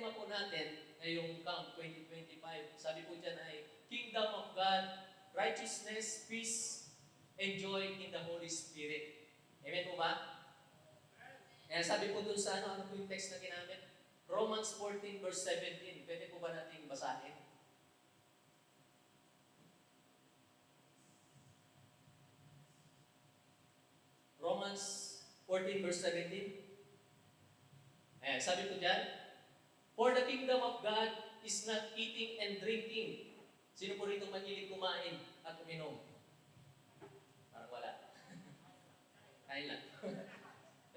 tema po natin ngayong Camp 2025, sabi po dyan ay Kingdom of God, Righteousness, Peace, and Joy in the Holy Spirit. Amen po ba? Kaya sabi po dun sa ano po yung text na ginamit? Romans 14 verse 17. Pwede po ba natin basahin? Romans 14 verse 17. Ayan, sabi ko dyan, for the kingdom of God is not eating and drinking. Sino po rito mahilig kumain at uminom? Parang wala. Kain lang.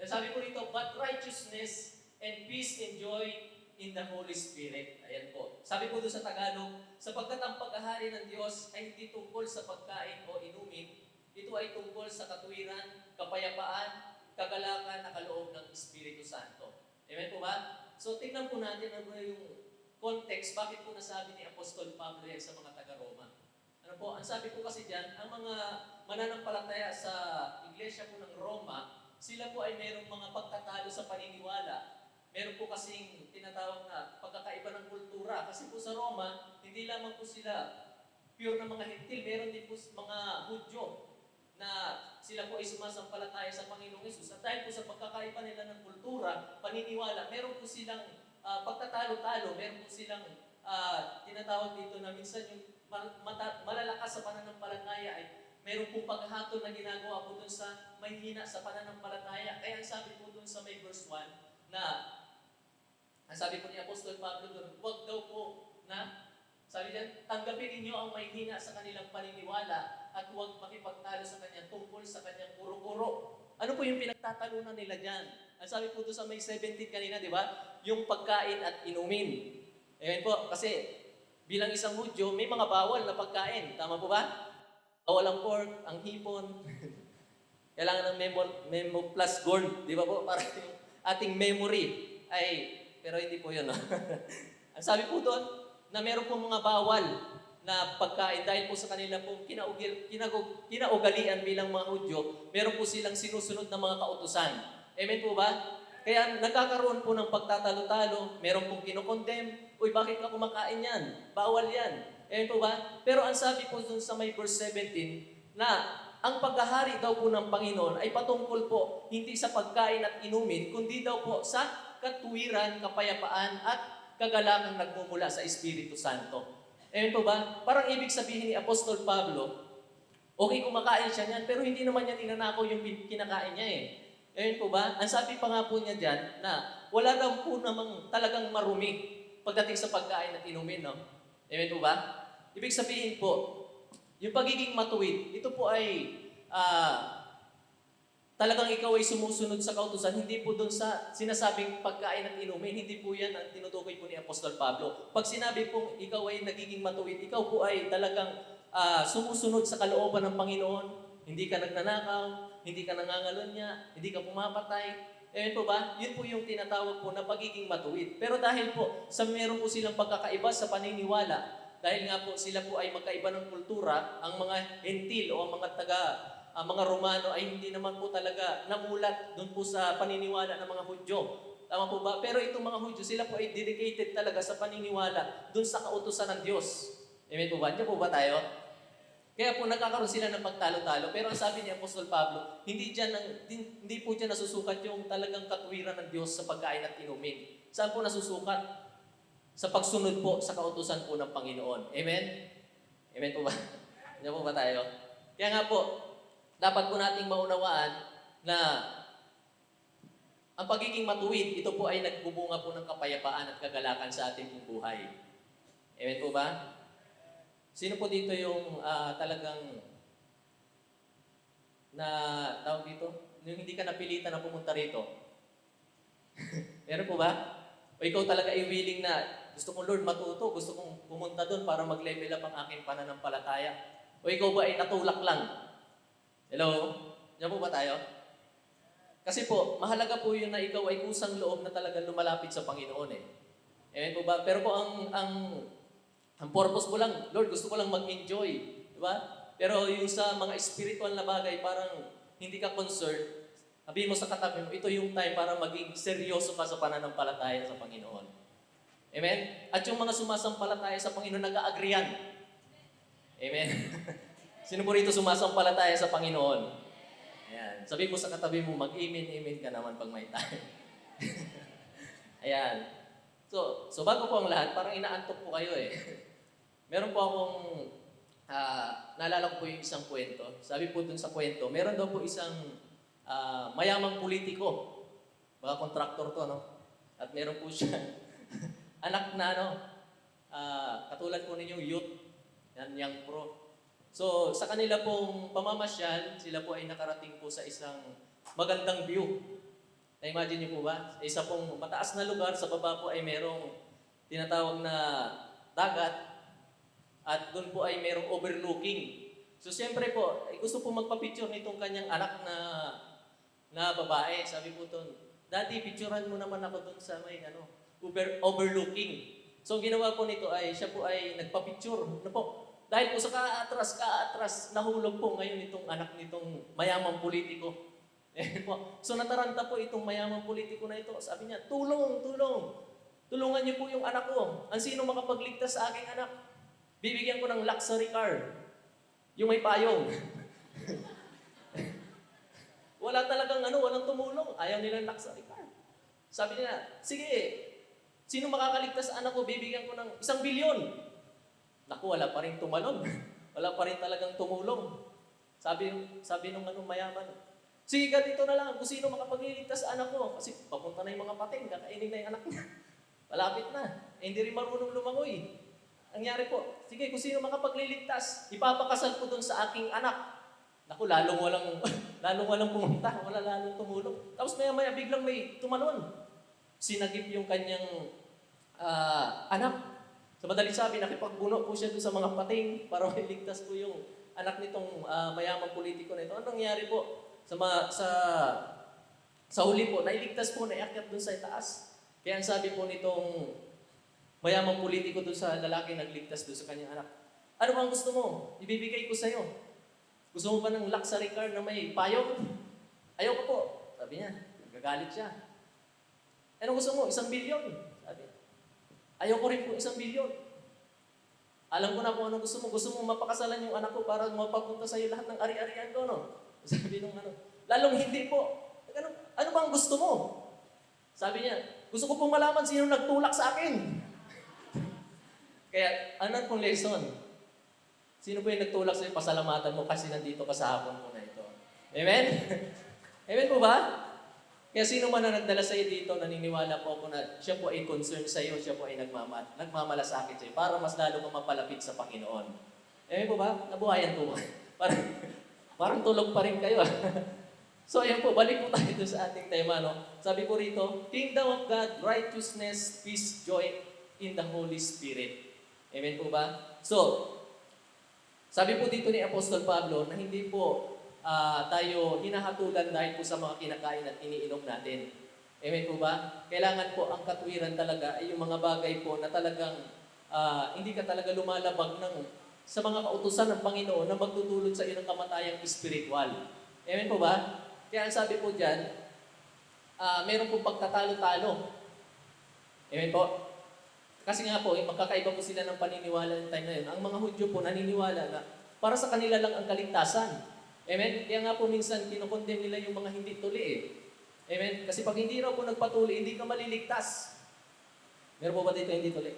Sabi ko rito, but righteousness and peace and joy in the Holy Spirit. Ayan po. Sabi po doon sa Tagalog, sapagkat ang paghahari ng Diyos ay hindi tungkol sa pagkain o inumin, ito ay tungkol sa katuwiran, kapayapaan, kagalakan na kaloob ng Espiritu Santo. Amen po ba? So, tingnan po natin ano yung context, bakit po nasabi ni Apostol Pablo yan sa mga taga-Roma. Ano po, ang sabi po kasi dyan, ang mga mananampalataya sa iglesia po ng Roma, sila po ay mayroong mga pagtatalo sa paniniwala. Meron po kasing tinatawag na pagkakaiba ng kultura. Kasi po sa Roma, hindi lamang po sila pure na mga Hentil, meron din po mga Hudyo na sila po ay sumasampalataya sa Panginoong Hesus. At dahil po sa pagkakaiba nila ng kultura, paniniwala, meron po silang pagtatalo-talo, meron po silang tinatawag dito na minsan yung malalakas sa pananampalataya ay meron po paghahatol na ginagawa po dun sa may hina sa pananampalataya. Kaya ang sabi po dun sa may verse 1 na ang sabi po ni Apostol Pablo dun, huwag daw po na sabi diyan, tanggapin ninyo ang may hina sa kanilang paniniwala at huwag makipagtalo sa kanya tungkol sa kanyang kuro-kuro. Ano po yung pinagtatalunan nila dyan? Ang sabi po doon sa may 17 kanina, di ba? Yung pagkain at inumin. Ayan po, kasi bilang isang Hudyo, may mga bawal na pagkain. Tama po ba? Bawal ang pork, ang hipon. Kailangan ng memo plus gold. Di ba po? Para yung ating memory ay, pero hindi po yun. No? Ang sabi po doon, na meron pong mga bawal na pagkain dahil po sa kanila pong kinaugalian bilang mga Hudyo, meron po silang sinusunod na mga kautusan. Amen po ba? Kaya nagkakaroon po ng pagtatalo-talo, meron pong kinokondem, uy, bakit ka kumakain yan? Bawal yan. Amen po ba? Pero ang sabi po dun sa may verse 17, na ang paghahari daw po ng Panginoon ay patungkol po hindi sa pagkain at inumin, kundi daw po sa katuwiran, kapayapaan at kagalakang nagmumula sa Espiritu Santo. Amen po ba? Parang ibig sabihin ni Apostol Pablo, okay kumakain siya niyan, pero hindi naman niya ninanakaw yung kinakain niya eh. Amen po ba? Ang sabi pa nga po niya dyan, na wala daw po namang talagang marumi pagdating sa pagkain at inumin, no? Amen po ba? Ibig sabihin po, yung pagiging matuwid, ito po ay talagang ikaw ay sumusunod sa kautusan, hindi po doon sa sinasabing pagkain at inumin, hindi po yan ang tinutukoy po ni Apostol Pablo. Pag sinabi pong ikaw ay nagiging matuwid, ikaw po ay talagang sumusunod sa kalooban ng Panginoon, hindi ka nagnanakaw, hindi ka nangangalunya, hindi ka pumapatay. Ayan po ba? Yun po yung tinatawag po na pagiging matuwid. Pero dahil po sa meron po silang pagkakaiba sa paniniwala, dahil nga po sila po ay magkaiba ng kultura, ang mga Hentil o ang mga Romano ay hindi naman po talaga namulat doon po sa paniniwala ng mga Hudyo. Tama po ba? Pero itong mga Hudyo, sila po ay dedicated talaga sa paniniwala doon sa kautusan ng Diyos. Amen po ba? Diyan po ba tayo? Kaya po nagkakaroon sila ng pagtalo-talo. Pero ang sabi ni Apostol Pablo, hindi po dyan nasusukat yung talagang katuwiran ng Diyos sa pagkain at inumin. Saan po nasusukat? Sa pagsunod po sa kautusan po ng Panginoon. Amen? Amen po ba? Diyan po ba tayo? Kaya nga po, dapat po nating maunawaan na ang pagiging matuwid, ito po ay nagbubunga po ng kapayapaan at kagalakan sa ating buhay. Amen po ba? Sino po dito yung talagang na tawag dito? Yung hindi ka napilitan na pumunta rito? Meron po ba? O ikaw talaga ay willing na gusto kong Lord matuto, gusto kong pumunta doon para mag-level up ang aking pananampalataya? O ikaw ba ay natulak lang? Hello? Diyan po ba tayo? Kasi po, mahalaga po yun na ikaw ay kusang loob na talagang lumalapit sa Panginoon eh. Amen po ba? Pero po ang purpose mo lang, Lord, gusto ko lang mag-enjoy. Di ba? Pero yung sa mga spiritual na bagay, parang hindi ka concerned. Sabihin mo sa katabi mo, ito yung time para maging seryoso ka sa pananampalataya sa Panginoon. Amen? At yung mga sumasampalataya sa Panginoon, nag-a-agree yan. Amen? Sino po rito sumasampalataya sa Panginoon? Ayan. Sabi mo sa katabi mo, mag-amen ka naman pag may time. Ayan. So bago po ang lahat, parang inaantok po kayo eh. Meron po akong, naalala ko po yung isang kwento. Sabi po dun sa kwento, meron daw po isang mayamang politiko. Baka kontraktor to, no? At meron po siya anak na, katulad po ninyong youth, yan, young pro. So, sa kanila pong pamamasyal, sila po ay nakarating po sa isang magandang view. Na-imagine niyo po ba? Isa pong mataas na lugar, sa baba po ay merong tinatawag na dagat at doon po ay merong overlooking. So, siyempre po, ay gusto po magpa-picture nitong kanyang anak na babae. Sabi po doon, Daddy, picturean mo naman ako doon sa may overlooking. So, ang ginawa po nito ay, siya po ay nagpa-picture. Ano po? Dahil po sa kaatras, nahulog po ngayon itong anak nitong mayamang politiko. So nataranta po itong mayamang politiko na ito. Sabi niya, tulong. Tulungan niyo po yung anak ko. Ang sino makapagligtas sa aking anak? Bibigyan ko ng luxury car. Yung may payong. Wala talagang walang tumulong. Ayaw nilang luxury car. Sabi niya, sige, sino makakaligtas sa anak ko? Bibigyan ko ng 1 bilyon. Naku, wala pa rin tumalon. Wala pa rin talagang tumulong. Sabi nung mayaman, sige, ganito na lang. Kung sino makapagliligtas sa anak ko. Kasi papunta na yung mga pating, kakainin na yung anak niya. Malapit na. Hindi rin marunong lumangoy. Nangyari po, sige, kung sino makapagliligtas, ipapakasal ko dun sa aking anak. Naku, lalong walang pumunta. Wala lalong tumulong. Tapos maya-maya, biglang may tumalon. Sinagip yung kanyang anak. Sa madaling sabi, nakipagbuno po siya doon sa mga pating para mailigtas po yung anak nitong mayamang politiko na ito. Anong nangyari po? Sa huli po, nailigtas po, naiakyat doon sa itaas. Kaya ang sabi po nitong mayamang politiko doon sa lalaki nagligtas doon sa kanyang anak. Ano bang gusto mo? Ibibigay ko sa'yo. Gusto mo ba ng luxury car na may payong? Ayaw ko po. Sabi niya, nagagalit siya. Ano gusto mo? 1 bilyon. Ayaw ko rin po 1 bilyon. Alam ko na kung ano gusto mo. Gusto mo mapakasalan yung anak ko para mapapunta sa iyo lahat ng ari-arian ko, no? Sabi nung lalong hindi po. Ano bang gusto mo? Sabi niya, gusto ko pong malaman sino nagtulak sa akin. Kaya, ano pong lesson? Sino po yung nagtulak sa iyo? Pasalamatan mo kasi nandito ka sa hapon mo na ito. Amen? Amen po ba? Kaya sino man na nagdala sa iyo dito, naniniwala po ako na siya po ay concerned sa iyo, siya po ay nagmamalasakit sa iyo para mas lalo kang mapalapit sa Panginoon. Eh po ba? Nabuhayan po. Parang tulog pa rin kayo. So ayan po, balik po tayo sa ating tema. No? Sabi po rito, Kingdom of God, righteousness, peace, joy in the Holy Spirit. Amen po ba? So, sabi po dito ni Apostol Pablo na hindi po tayo hinahatulan dahil po sa mga kinakain at iniinom natin. Amen po ba? Kailangan po ang katwiran talaga ay yung mga bagay po na talagang hindi ka talaga lumalabag sa mga kautusan ng Panginoon na magtutulot sa iyo ng kamatayang espiritual. Amen po ba? Kaya ang sabi po dyan, meron po pagtatalo-talo. Amen po? Kasi nga po, magkakaiba po sila ng paniniwala ng time na yun. Ang mga Hudyo po naniniwala na para sa kanila lang ang kaligtasan. Amen? Kaya nga po minsan kinukondem nila yung mga hindi tuli eh. Amen? Kasi pag hindi raw po nagpatuli, hindi ka maliligtas. Meron po ba dito hindi tuli?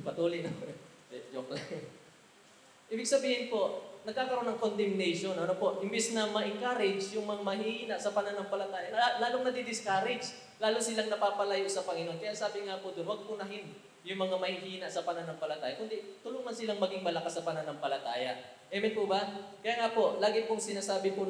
Patuli na. Joke lang. Ibig sabihin po, nagkakaroon ng condemnation. Ano po? Imbis na ma-encourage yung mga mahihina sa pananampalataya, lalong nadi-discourage. Lalo silang napapalayo sa Panginoon. Kaya sabi nga po doon, huwag punahin yung mga mahihina sa pananampalataya, kundi tulungan silang maging malakas sa pananampalataya. Amen po ba? Kaya nga po, lagi pong sinasabi po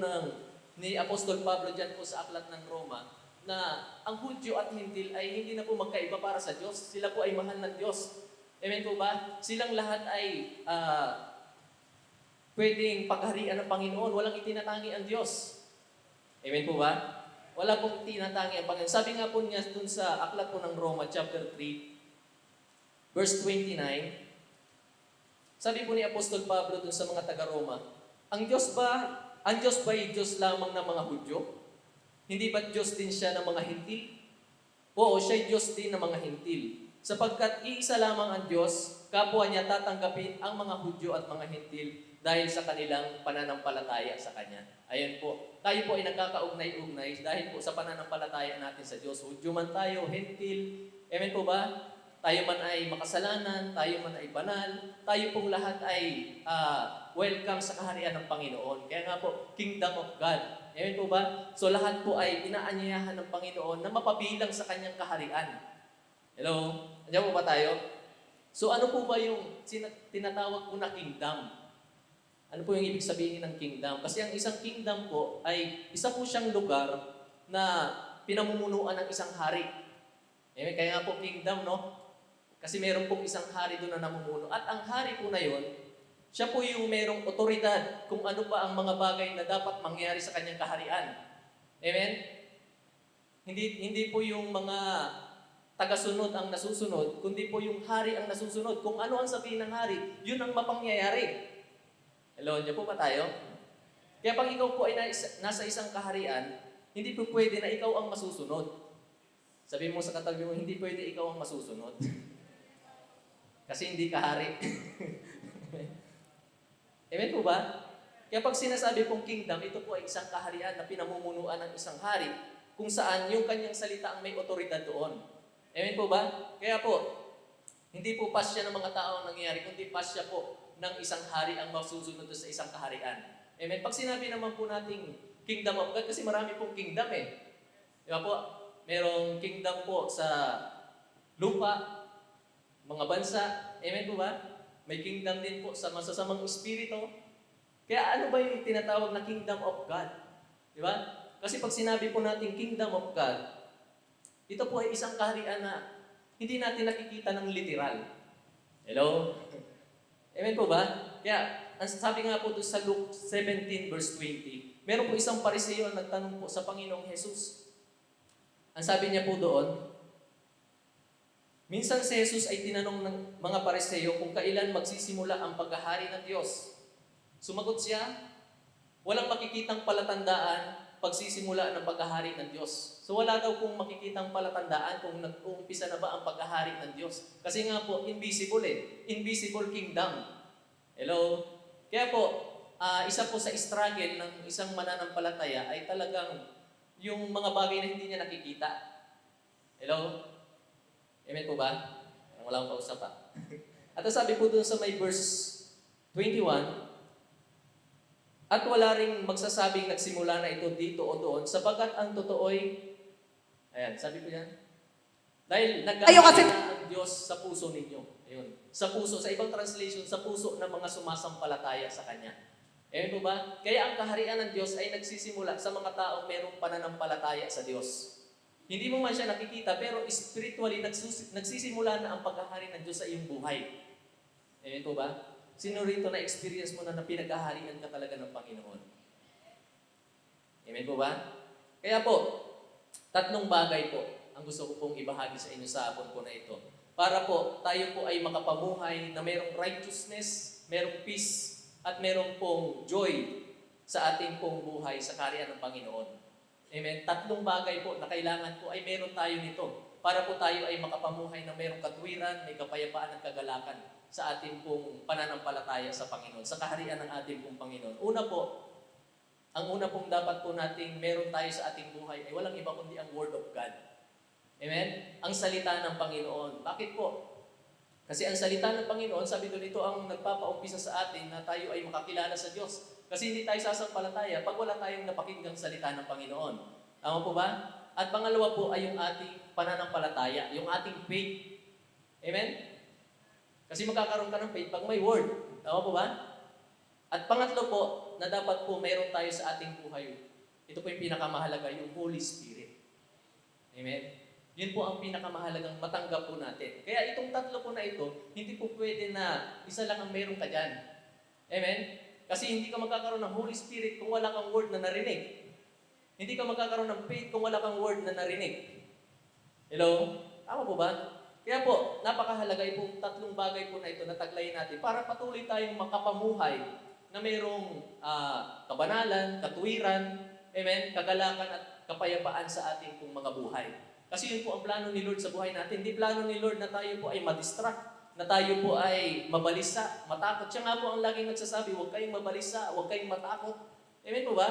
ni Apostol Pablo dyan po sa Aklat ng Roma, na ang Hudyo at Hintil ay hindi na po magkaiba para sa Diyos. Sila po ay mahal ng Diyos. Amen po ba? Silang lahat ay pwedeng pagharian ng Panginoon. Walang itinatangi ang Diyos. Amen po ba? Wala pong itinatangi ang Panginoon. Sabi nga po niya dun sa Aklat po ng Roma, chapter 3, verse 29, sabi po ni Apostol Pablo dun sa mga taga-Roma, ang Diyos ba ay Diyos lamang ng mga Hudyo? Hindi ba Diyos din siya ng mga Hintil? Oo, siya ay Diyos din ng mga Hintil. Sapagkat iisa lamang ang Diyos, kapwa niya tatanggapin ang mga Hudyo at mga Hentil dahil sa kanilang pananampalataya sa Kanya. Ayan po. Tayo po ay nagkakaugnay-ugnay dahil po sa pananampalataya natin sa Diyos. Hudyo man tayo, Hentil. Amen po ba? Tayo man ay makasalanan, tayo man ay banal, tayo pong lahat ay welcome sa kaharian ng Panginoon. Kaya nga po, Kingdom of God. Amen po ba? So lahat po ay inaanyayahan ng Panginoon na mapabilang sa Kanyang kaharian. Hello? Andiyan po ba tayo? So ano po ba yung tinatawag po na kingdom? Ano po yung ibig sabihin ng kingdom? Kasi ang isang kingdom po ay isa po siyang lugar na pinamumunuan ng isang hari. Kaya nga po kingdom, no? Kasi meron pong isang hari doon na namumuno. At ang hari po na yon, siya po yung merong otoridad kung ano pa ang mga bagay na dapat mangyari sa kanyang kaharian. Amen? Hindi po yung mga tagasunod ang nasusunod, kundi po yung hari ang nasusunod. Kung ano ang sabihin ng hari, yun ang mapangyayari. Hello, niyo po ba tayo? Kaya pag ikaw po ay nasa isang kaharian, hindi po pwede na ikaw ang masusunod. Sabihin mo sa katabi mo, hindi pwede ikaw ang masusunod. Kasi hindi ka hari. Amen po ba? Kaya pag sinasabi pong kingdom, ito po ay isang kaharian na pinamumunuan ng isang hari kung saan yung kanyang salita ang may otoridad doon. Amen po ba? Kaya po, hindi po pasya ng mga tao ang nangyayari, kundi pasya po ng isang hari ang masusunod sa isang kaharian. Amen? Pag sinabi naman po nating kingdom of God, kasi marami pong kingdom eh. Di ba po? Merong kingdom po sa lupa, mga bansa. Amen po ba? May kingdom din po sa masasamang espiritu. Kaya ano ba yung tinatawag na kingdom of God? Di ba? Kasi pag sinabi po natin kingdom of God, ito po ay isang kaharian na hindi natin nakikita ng literal. Hello? Amen po ba? Kaya, ang sabi nga po doon sa Luke 17 verse 20, meron po isang Pariseo na nagtanong po sa Panginoong Jesus. Ang sabi niya po doon, minsan si Jesus ay tinanong ng mga Pariseo kung kailan magsisimula ang paghahari ng Diyos. Sumagot siya, walang makikitang palatandaan pagsisimula ng paghahari ng Diyos. So wala daw pong makikitang palatandaan kung nag-uumpisa na ba ang paghahari ng Diyos. Kasi nga po, invisible eh. Invisible kingdom. Hello? Kaya po, isa po sa struggle ng isang mananampalataya ay talagang yung mga bagay na hindi niya nakikita. Hello? Amen po ba? Wala akong kausap pa. At sabi po dun sa may verse 21, at wala ring magsasabing nagsimula na ito dito o doon, sapagkat ang totoo'y, ayan, sabi ko yan, dahil nag-aalala ang Diyos sa puso ninyo. Ayun. Sa puso, sa ibang translation, sa puso ng mga sumasampalataya sa Kanya. Ayan po ba? Kaya ang kaharian ng Diyos ay nagsisimula sa mga taong mayroong pananampalataya sa Diyos. Hindi mo man siya nakikita, pero spiritually nagsisimula na ang paghahari ng Diyos sa iyong buhay. Ayan po ba? Sino rito na-experience mo na pinag-aharian ka talaga ng Panginoon? Amen po ba? Kaya po, tatlong bagay po ang gusto ko pong ibahagi sa inyo sa hapon po na ito. Para po, tayo po ay makapamuhay na mayroong righteousness, mayroong peace, at mayroong pong joy sa ating pong buhay sa kaharian ng Panginoon. Amen? Tatlong bagay po na kailangan po ay meron tayo nito para po tayo ay makapamuhay na mayroong katwiran, may kapayapaan at kagalakan sa ating pong pananampalataya sa Panginoon, sa kaharian ng ating pong Panginoon. Una po, ang una pong dapat po nating meron tayo sa ating buhay ay walang iba kundi ang Word of God. Amen? Ang salita ng Panginoon. Bakit po? Kasi ang salita ng Panginoon, sabi doon, ito ang nagpapaumpisa sa atin na tayo ay makakilala sa Diyos. Kasi hindi tayo sasampalataya pag wala tayong napakinggang salita ng Panginoon. Tama po ba? At pangalawa po ay yung ating pananampalataya, yung ating faith. Amen? Kasi magkakaroon ka ng faith pag may word. Tama po ba? At pangatlo po, na dapat po mayroon tayo sa ating buhay. Ito po yung pinakamahalaga, yung Holy Spirit. Amen? Yun po ang pinakamahalagang matanggap po natin. Kaya itong tatlo po na ito, hindi po pwede na isa lang ang mayroon ka dyan. Amen? Kasi hindi ka magkakaroon ng Holy Spirit kung wala kang word na narinig. Hindi ka magkakaroon ng faith kung wala kang word na narinig. Hello? Tama po ba? Kaya po, napakahalaga itong tatlong bagay po na ito na taglayin natin para patuloy tayong makapamuhay na mayroong kabanalan, katuwiran, amen, kagalakan at kapayapaan sa ating pong mga buhay. Kasi yun po ang plano ni Lord sa buhay natin. Hindi plano ni Lord na tayo po ay madistract, na tayo po ay mabalisa, matakot. Siya nga po ang laging nagsasabi, huwag kayong mabalisa, huwag kayong matakot. Amen po ba?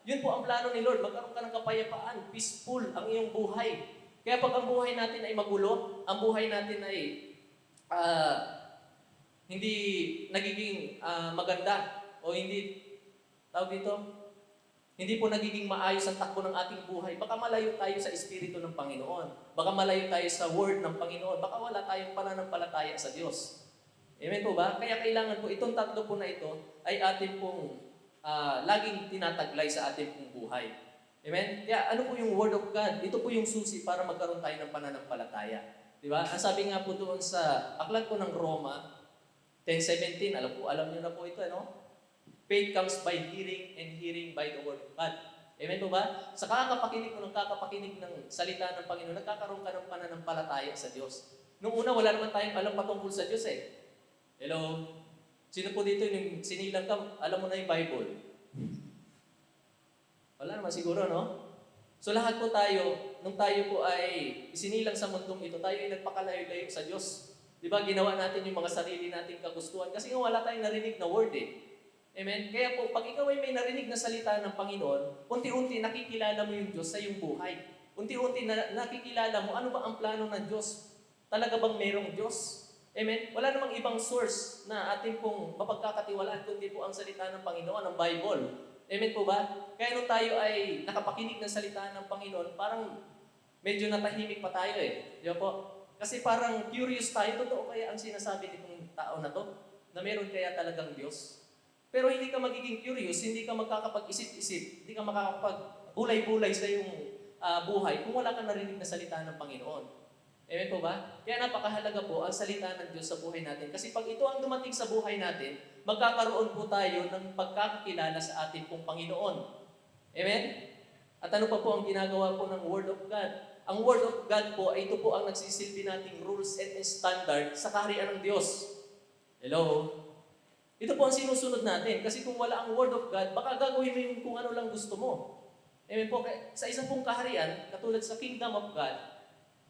Yun po ang plano ni Lord. Magkaroon ka ng kapayapaan, peaceful ang iyong buhay. Kaya pag ang buhay natin ay magulo, ang buhay natin ay hindi nagiging maganda o hindi, tawag dito, hindi po nagiging maayos ang takbo ng ating buhay. Baka malayo tayo sa Espiritu ng Panginoon. Baka malayo tayo sa Word ng Panginoon. Baka wala tayong pananampalataya sa Diyos. Amen po ba? Kaya kailangan po, itong tatlo po na ito ay atin pong laging tinataglay sa ating pong buhay. Amen? Kaya ano po yung Word of God? Ito po yung susi para magkaroon tayo ng pananampalataya. Di ba? Ang sabi nga po doon sa aklat po ng Roma 10:17, alam niyo na po ito, ano? Faith comes by hearing and hearing by the Word of God. Amen po ba? Sa kakapakinig mo ng salita ng Panginoon, nagkakaroon ka ng pananampalataya sa Diyos. Noong una, wala naman tayong alam patungkol sa Diyos eh. Hello? Sino po dito yung sinilang ka, alam mo na yung Bible? Wala naman siguro, no? So lahat po tayo, nung tayo po ay isinilang sa mundong ito, tayo ay nagpakalayo-layo sa Diyos. Di ba? Ginawa natin yung mga sarili nating kagustuhan kasi nga wala tayong narinig na word eh. Amen? Kaya po, pag ikaw ay may narinig na salita ng Panginoon, unti-unti nakikilala mo yung Diyos sa iyong buhay. Unti-unti nakikilala mo, ano ba ang plano ng Diyos? Talaga bang mayroong Diyos? Amen? Wala namang ibang source na ating pong mapagkakatiwalaan kundi po ang salita ng Panginoon, ang Bible. Amen po ba? Kaya nung tayo ay nakapakinig ng salita ng Panginoon, parang medyo natahimik pa tayo eh. Di ba po? Kasi parang curious tayo, totoo kaya ang sinasabi nitong tao na to? Na meron kaya talagang Diyos? Pero hindi ka magiging curious, hindi ka magkakapag-isip-isip, hindi ka makakapag-bulay-bulay sa iyong buhay kung wala kang narinig na salita ng Panginoon. Amen po ba? Kaya napakahalaga po ang salita ng Diyos sa buhay natin. Kasi pag ito ang dumating sa buhay natin, magkakaroon po tayo ng pagkakakilala sa ating pong Panginoon. Amen? At ano pa po ang ginagawa po ng Word of God? Ang Word of God po, ay ito po ang nagsisilbi nating rules and standard sa kaharian ng Diyos. Hello? Ito po ang sinusunod natin. Kasi kung wala ang Word of God, baka gagawin mo yung kung ano lang gusto mo. Amen po. Sa isang pong kaharian, katulad sa Kingdom of God,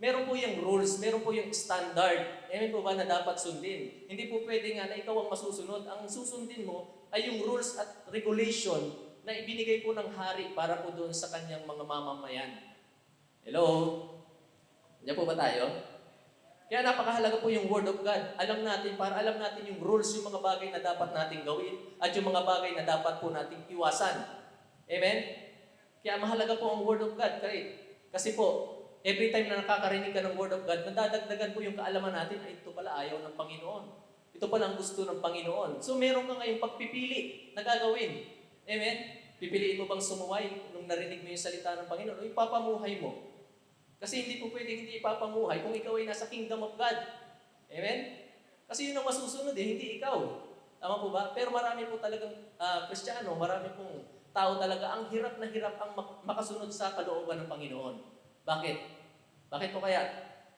meron po yung rules, meron po yung standard. Amen po ba na dapat sundin? Hindi po pwede nga na ikaw ang masusunod. Ang susundin mo ay yung rules at regulation na ibinigay po ng hari para po doon sa kanyang mga mamamayan. Hello? Diyan po ba tayo? Kaya napakahalaga po yung Word of God. Alam natin, para alam natin yung rules, yung mga bagay na dapat nating gawin, at yung mga bagay na dapat po nating iwasan. Amen? Kaya mahalaga po ang Word of God. Kasi po, every time na nakakarinig ka ng Word of God, nadadagdagan po yung kaalaman natin, ay ito pala ayaw ng Panginoon. Ito pala ang gusto ng Panginoon. So meron ka ngayong pagpipili na gagawin. Amen? Pipiliin mo bang sumuway nung narinig mo yung salita ng Panginoon o ipapamuhay mo? Kasi hindi po pwedeng hindi ipapamuhay kung ikaw ay nasa Kingdom of God. Amen? Kasi yun ang masusunod hindi ikaw. Tama po ba? Pero marami po talagang Kristiyano, marami pong tao talaga ang hirap na hirap ang makasunod sa kalooban ng Panginoon. Bakit? Bakit po kaya?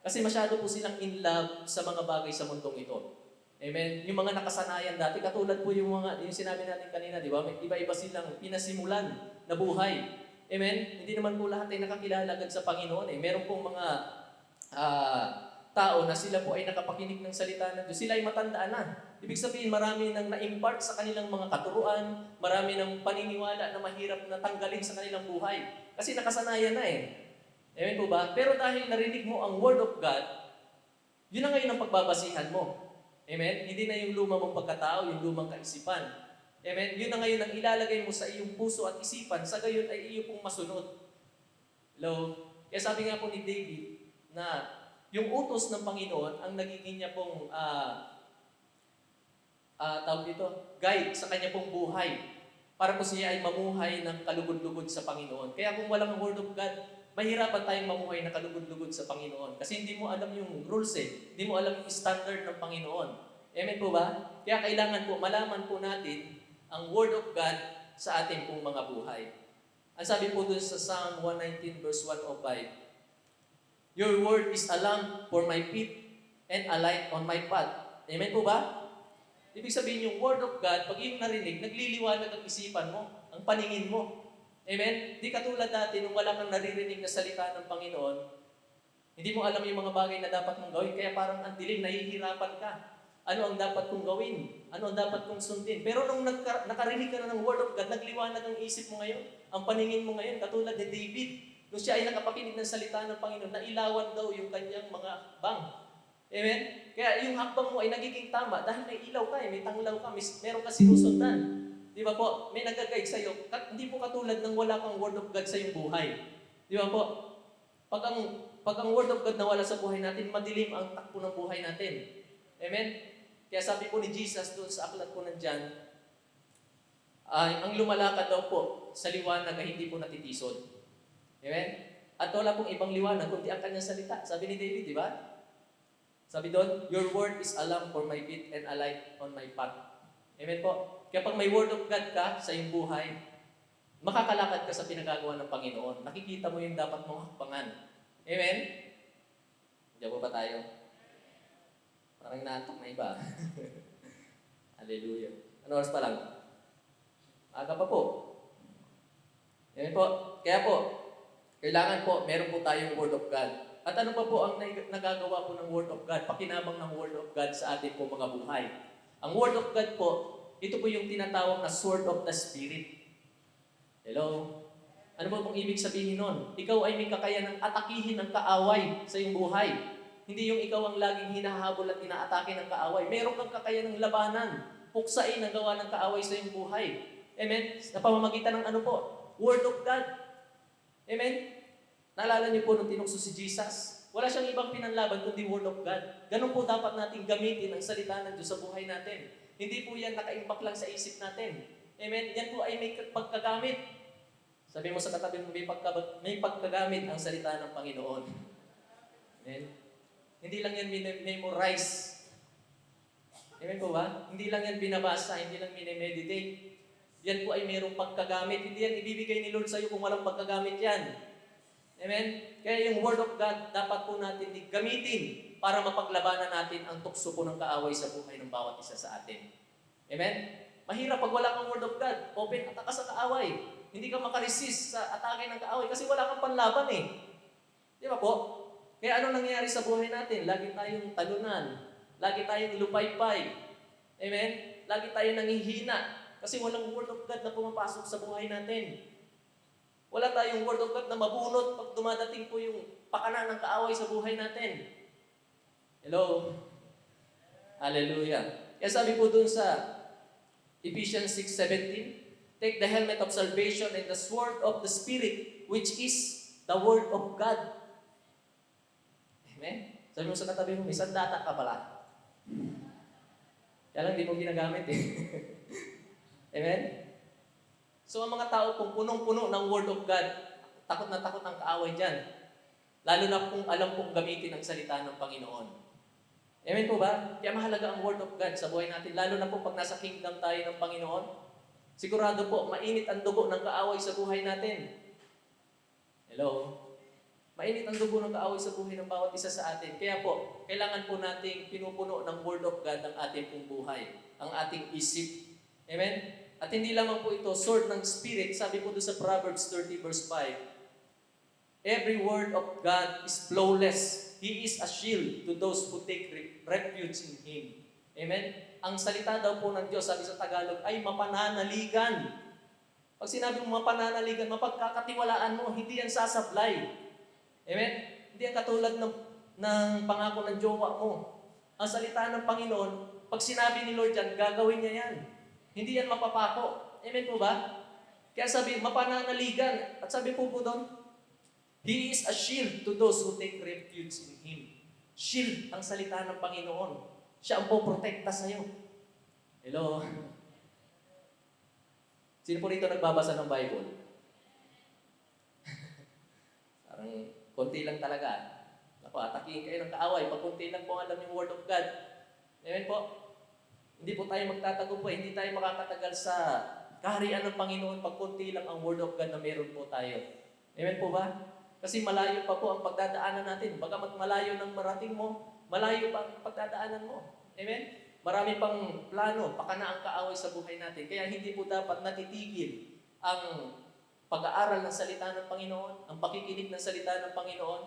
Kasi masyado po silang in love sa mga bagay sa mundong ito. Amen? Yung mga nakasanayan dati, katulad po yung sinabi natin kanina, di ba? May iba-iba silang pinasimulan na buhay. Amen? Hindi naman po lahat ay nakakilala agad sa Panginoon. Meron pong mga tao na sila po ay nakapakinig ng salita ng Diyos. Sila ay matandaan na. Ibig sabihin, marami nang na-impart sa kanilang mga katuruan, marami ng paniniwala na mahirap na tanggalin sa kanilang buhay. Kasi nakasanayan na Amen po ba? Pero dahil narinig mo ang Word of God, yun na ngayon ang pagbabasihan mo. Amen? Hindi na yung luma mong pagkatao, yung lumang kaisipan. Amen? Yun na ngayon ang ilalagay mo sa iyong puso at isipan, sa gayon ay iyo pong masunod. Hello? Kaya sabi nga po ni David na yung utos ng Panginoon ang nagiging niya pong tawag dito, guide sa kanya pong buhay para po siya ay mamuhay ng kalugod-lugod sa Panginoon. Kaya kung walang Word of God, mahirapan tayong mamuhay na kalugod-lugod sa Panginoon. Kasi hindi mo alam yung rules Hindi mo alam yung standard ng Panginoon. Amen po ba? Kaya kailangan po, malaman po natin ang Word of God sa ating pong mga buhay. Ang sabi po dun sa Psalm 119 verse 105, Your Word is a lamp for my feet and a light on my path. Amen po ba? Ibig sabihin yung Word of God, pag yung narinig, nagliliwanag ang isipan mo, ang paningin mo. Amen? Di katulad dati nung wala kang naririnig na salita ng Panginoon, Hindi mo alam yung mga bagay na dapat mong gawin, kaya parang ang dilim, nahihirapan ka. Ano ang dapat kong gawin? Ano ang dapat kong sundin? Pero nung nakarinig ka na ng Word of God, nagliwanag ang isip mo ngayon, ang paningin mo ngayon, katulad ni David, nung siya ay nakapakinig ng salita ng Panginoon, nailawan daw yung kanyang mga hakbang. Amen? Kaya yung hakbang mo ay nagiging tama dahil may ilaw ka, may tanglaw ka, meron ka sinusundan. Di ba po? May nag-guide sa'yo. Hindi po katulad ng wala kang Word of God sa iyong buhay. Di ba po? Pag ang Word of God nawala sa buhay natin, madilim ang takbo ng buhay natin. Amen? Kaya sabi po ni Jesus doon sa aklat po ng John, ang lumalakad daw po sa liwanag ay hindi po natitisod. Amen? At wala pong ibang liwanag kundi ang kanyang salita. Sabi ni David, di ba? Sabi doon, your word is a lamp for my feet and a light on my path. Amen po? Kaya pag may Word of God ka sa iyong buhay, makakalakad ka sa pinagagawa ng Panginoon. Nakikita mo yung dapat mong hakbangan. Amen? Diyan po ba tayo? Parang inaantok na iba. Hallelujah. Ano oras pa lang? Aga pa po. Amen po. Kaya po, kailangan po, meron po tayong Word of God. At ano pa po ang nagagawa po ng Word of God? Pakinabang ng Word of God sa ating po mga buhay. Ang Word of God po, ito po yung tinatawag na Sword of the Spirit. Hello? Ano po pong ibig sabihin nun? Ikaw ay may kakayanang atakihin ng kaaway sa iyong buhay. Hindi yung ikaw ang laging hinahabol at inaatake ng kaaway. Meron kang kakayanang labanan, puksain ang gawa ng kaaway sa iyong buhay. Amen? Sa pamamagitan ng ano po? Word of God. Amen? Naalala niyo po nung tinukso si Jesus? Wala siyang ibang pinanlaban kundi Word of God. Ganun po dapat natin gamitin ang salita ng Diyos sa buhay natin. Hindi po yan naka-impact lang sa isip natin. Amen? Yan po ay may pagkagamit. Sabi mo sa katabi mo, may pagkagamit ang salita ng Panginoon. Amen? Hindi lang yan memorize. Amen po ba? Hindi lang yan binabasa, hindi lang minemeditate. Yan po ay mayroong pagkagamit. Hindi yan ibibigay ni Lord sa iyo kung walang pagkagamit yan. Amen? Kaya yung Word of God, dapat po natin gamitin para mapaglabanan natin ang tukso po ng kaaway sa buhay ng bawat isa sa atin. Amen? Mahirap pag wala kang Word of God. Open ataka sa kaaway. Hindi ka makaresist sa atake ng kaaway kasi wala kang panlaban eh. Di ba po? Kaya ano nangyayari sa buhay natin? Lagi tayong talunan. Lagi tayong lupaypay. Amen? Lagi tayong nanghihina. Kasi walang Word of God na pumapasok sa buhay natin. Wala tayong Word of God na mabunot pag dumadating po yung pakana ng kaaway sa buhay natin. Hello? Hallelujah. Kaya sabi po dun sa Ephesians 6:17, take the helmet of salvation and the sword of the Spirit, which is the Word of God. Amen? Sabi mo sa katabi mo, may sandata ka pala. Kaya lang, di mo ginagamit eh. Amen? So, ang mga tao kung punong-puno ng Word of God, takot na takot ang kaaway dyan. Lalo na kung alam kong gamitin ang salita ng Panginoon. Amen po ba? Kaya mahalaga ang Word of God sa buhay natin. Lalo na po pag nasa kingdom tayo ng Panginoon. Sigurado po, mainit ang dugo ng kaaway sa buhay natin. Hello? Mainit ang dugo ng kaaway sa buhay ng bawat isa sa atin. Kaya po, kailangan po nating pinupuno ng Word of God ang ating pong buhay, ang ating isip. Amen? At hindi lamang po ito, sword ng Spirit. Sabi po doon sa Proverbs 30 verse 5, every word of God is flawless. He is a shield to those who take refuge in Him. Amen? Ang salita daw po ng Diyos, sabi sa Tagalog, ay mapananaligan. Pag sinabi mo mapananaligan, mapagkakatiwalaan mo, hindi yan sasablay. Amen? Hindi yan katulad ng pangako ng jowa mo. Ang salita ng Panginoon, pag sinabi ni Lord yan, gagawin niya yan. Hindi yan mapapako. Amen po ba? Kaya sabi, mapananaligan. At sabi po doon, He is a shield to those who take refuge in Him. Shield ang salita ng Panginoon. Siya ang poprotekta sa'yo. Hello? Sino po rito nagbabasa ng Bible? Parang konti lang talaga. Naku, atakihin kayo ng kaaway. Pag konti lang po alam yung Word of God. Amen po? Hindi po tayo magtatagumpay. Hindi tayo makakatagal sa kaharian ng Panginoon pag konti lang ang Word of God na meron po tayo. Amen po ba? Kasi malayo pa po ang pagdadaanan natin. Bagamat malayo ng marating mo, malayo pa ang pagdadaanan mo. Amen? Marami pang plano, pakana ang kaaway sa buhay natin. Kaya hindi po dapat natitigil ang pag-aaral ng salita ng Panginoon, ang pakikinig ng salita ng Panginoon.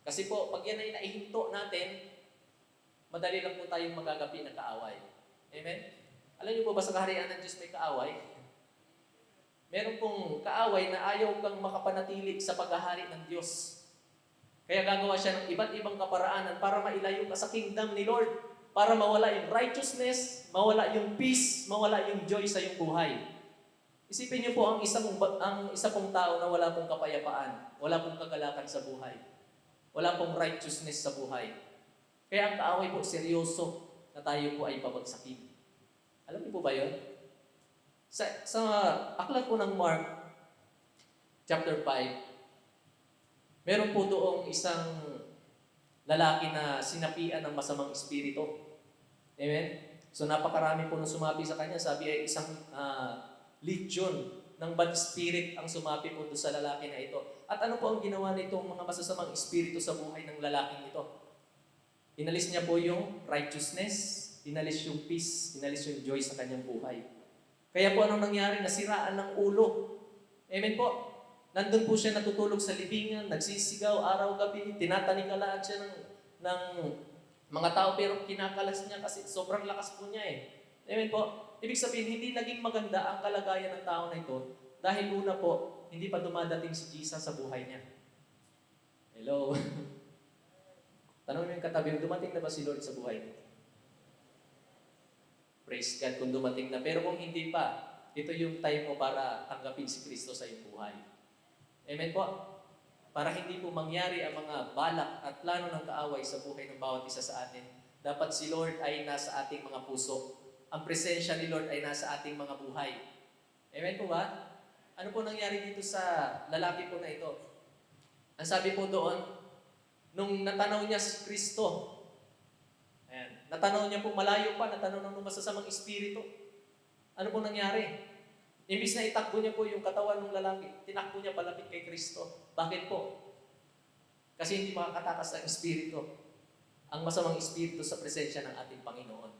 Kasi po, pag yan ay naihinto natin, madali lang po tayong magagapi ng kaaway. Amen? Alam niyo po ba sa kaharian ng Diyos may kaaway? Meron pong kaaway na ayaw kang makapanatili sa paghahari ng Diyos. Kaya gagawa siya ng iba't ibang kaparaanan para mailayo ka sa kingdom ni Lord. Para mawala yung righteousness, mawala yung peace, mawala yung joy sa iyong buhay. Isipin niyo po ang isa pong tao na wala pong kapayapaan, wala pong kagalakan sa buhay, wala pong righteousness sa buhay. Kaya ang kaaway po, seryoso na tayo po ay pabagsakin. Alam niyo po ba yun? Sa aklat po ng Mark, chapter 5, meron po doong isang lalaki na sinapian ng masamang espiritu. Amen? So napakarami po nung sumapi sa kanya. Sabi ay isang legion ng bad spirit ang sumapi po doon sa lalaki na ito. At ano po ang ginawa nitong mga masasamang espiritu sa buhay ng lalaking ito? Inalis niya po yung righteousness, inalis yung peace, inalis yung joy sa kanyang buhay. Kaya po anong nangyari? Nasiraan ng ulo. Amen po? Nandun po siya natutulog sa libingan, nagsisigaw araw-gabi, tinatanikalahan siya ng mga tao, pero kinakalas niya kasi sobrang lakas po niya eh. Amen po? Ibig sabihin, hindi naging maganda ang kalagayan ng tao na ito dahil una po, hindi pa dumadating si Jesus sa buhay niya. Hello? Tanong mo yung katabi, dumating na ba si Lord sa buhay niya? Praise God kung dumating na. Pero kung hindi pa, ito yung time mo para tanggapin si Kristo sa iyong buhay. Amen po? Para hindi po mangyari ang mga balak at plano ng kaaway sa buhay ng bawat isa sa atin, dapat si Lord ay nasa ating mga puso. Ang presensya ni Lord ay nasa ating mga buhay. Amen po ba? Ano po nangyari dito sa lalaki po na ito? Ang sabi po doon, nung natanaw niya si Kristo, natanaw niya po malayo pa, natanaw ng masasamang espiritu. Ano po nangyari? Imbis na itakbo niya po yung katawan ng lalaki, tinakbo niya palapit kay Kristo. Bakit po? Kasi hindi makakatakas ang espiritu. Ang masamang espiritu sa presensya ng ating Panginoon.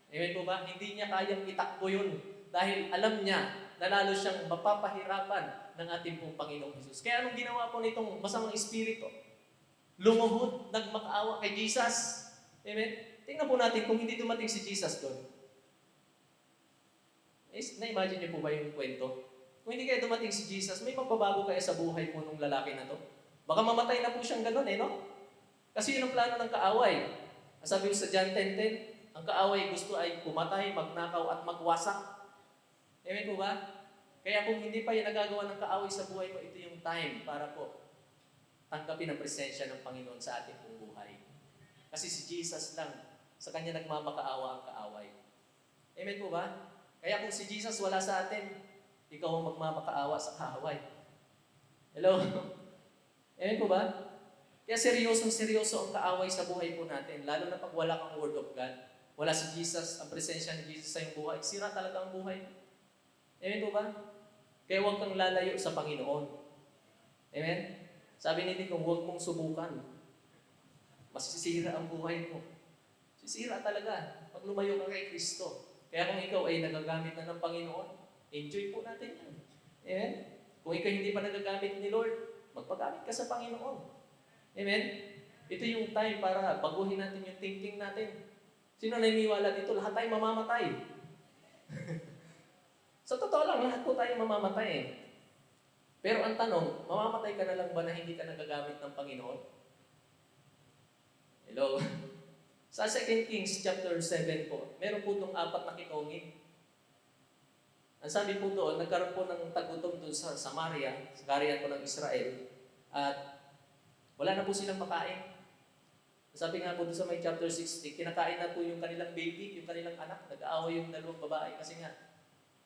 Amen po ba? Hindi niya kayang itakbo yun dahil alam niya na lalo siyang mapapahirapan ng ating pong Panginoong Jesus. Kaya anong ginawa po nitong masamang espiritu? Lumuhod, nagmakaawa kay Jesus. Amen? Tingnan po natin kung hindi dumating si Jesus doon. Na-imagine niyo po ba yung kwento? Kung hindi kaya dumating si Jesus, may magbabago kaya sa buhay po ng lalaki na to? Baka mamatay na po siyang ganun no? Kasi yun ang plano ng kaaway. Sabi ko sa John 10:10, ang kaaway gusto ay pumatay, magnakaw at magwasak. Amen po ba? Kaya kung hindi pa yan nagagawa ng kaaway sa buhay mo, ito yung time para po tanggapin ang presensya ng Panginoon sa ating pong buhay. Kasi si Jesus lang, sa Kanya nagmamakaawa ang kaaway. Amen po ba? Kaya kung si Jesus wala sa atin, ikaw ang magmamakaawa sa kaaway. Hello? Amen po ba? Kaya seryoso ang kaaway sa buhay po natin, lalo na pag wala kang Word of God, wala si Jesus, ang presensya ni Jesus sa iyong buhay, sira talaga ang buhay. Amen po ba? Kaya huwag kang lalayo sa Panginoon. Amen? Sabi ni Tito, huwag mong subukan. Masisira ang buhay mo. Sisira talaga pag lumayo ka kay Kristo. Kaya kung ikaw ay nagagamit na ng Panginoon, enjoy po natin yan. Amen? Kung ikaw hindi pa nagagamit ni Lord, magpagamit ka sa Panginoon. Amen? Ito yung time para baguhin natin yung thinking natin. Sino naniniwala dito? Lahat tayo mamamatay. Sa totoo lang, lahat po tayo mamamatay Pero ang tanong, mamamatay ka na lang ba na hindi ka nagagamit ng Panginoon? Hello? Sa 2 Kings chapter 7 po, meron po itong 4 na kitongin. Ang sabi po doon, nagkaroon po ng tagutom doon sa Samaria, sa kaharian po ng Israel, at wala na po silang makain. Sabi nga po doon sa may chapter 60, kinakain na po yung kanilang baby, yung kanilang anak, nag-aaway yung dalawang babae kasi nga,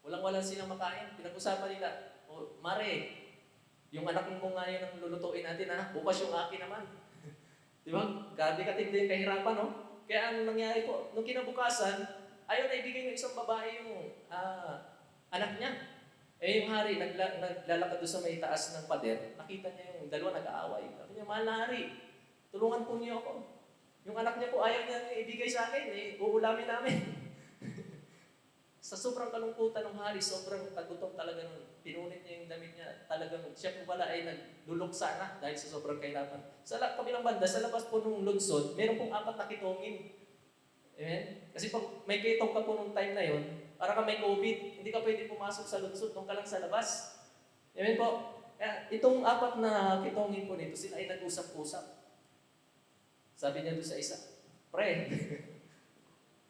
walang-wala silang makain. Pinag-usapan nila, Mare, yung anak mo nga yun ang lulutuin natin, bukas yung akin naman. Di ba? Grabe katindi yung kahirapan, no? Kaya ang nangyari po, nung kinabukasan, ayaw na ibigay ng isang babae yung anak niya. Yung hari, naglalakad doon sa may taas ng pader, nakita niya yung dalawa nag-aaway. Sabi niya, mahal na hari, tulungan po niyo ako. Yung anak niya po, ayaw niya ibigay sa akin, uulamin namin. Sa sobrang kalungkutan ng hari, sobrang tagutom talaga nun. pinunit niya yung damit niya. Talagang siya po pala ay nagluluksa na dahil sa sobrang kahirapan. Sa kabilang banda, sa labas po nung lungsod, meron pong 4 na kitongin. Amen? Kasi pag may kitong ka po nung time na yon, para ka may COVID, hindi ka pwede pumasok sa lungsod, doon ka lang sa labas. Amen po? Kaya itong 4 na kitongin po nito, sila ay nag-usap-usap. Sabi niya doon sa isa, pre,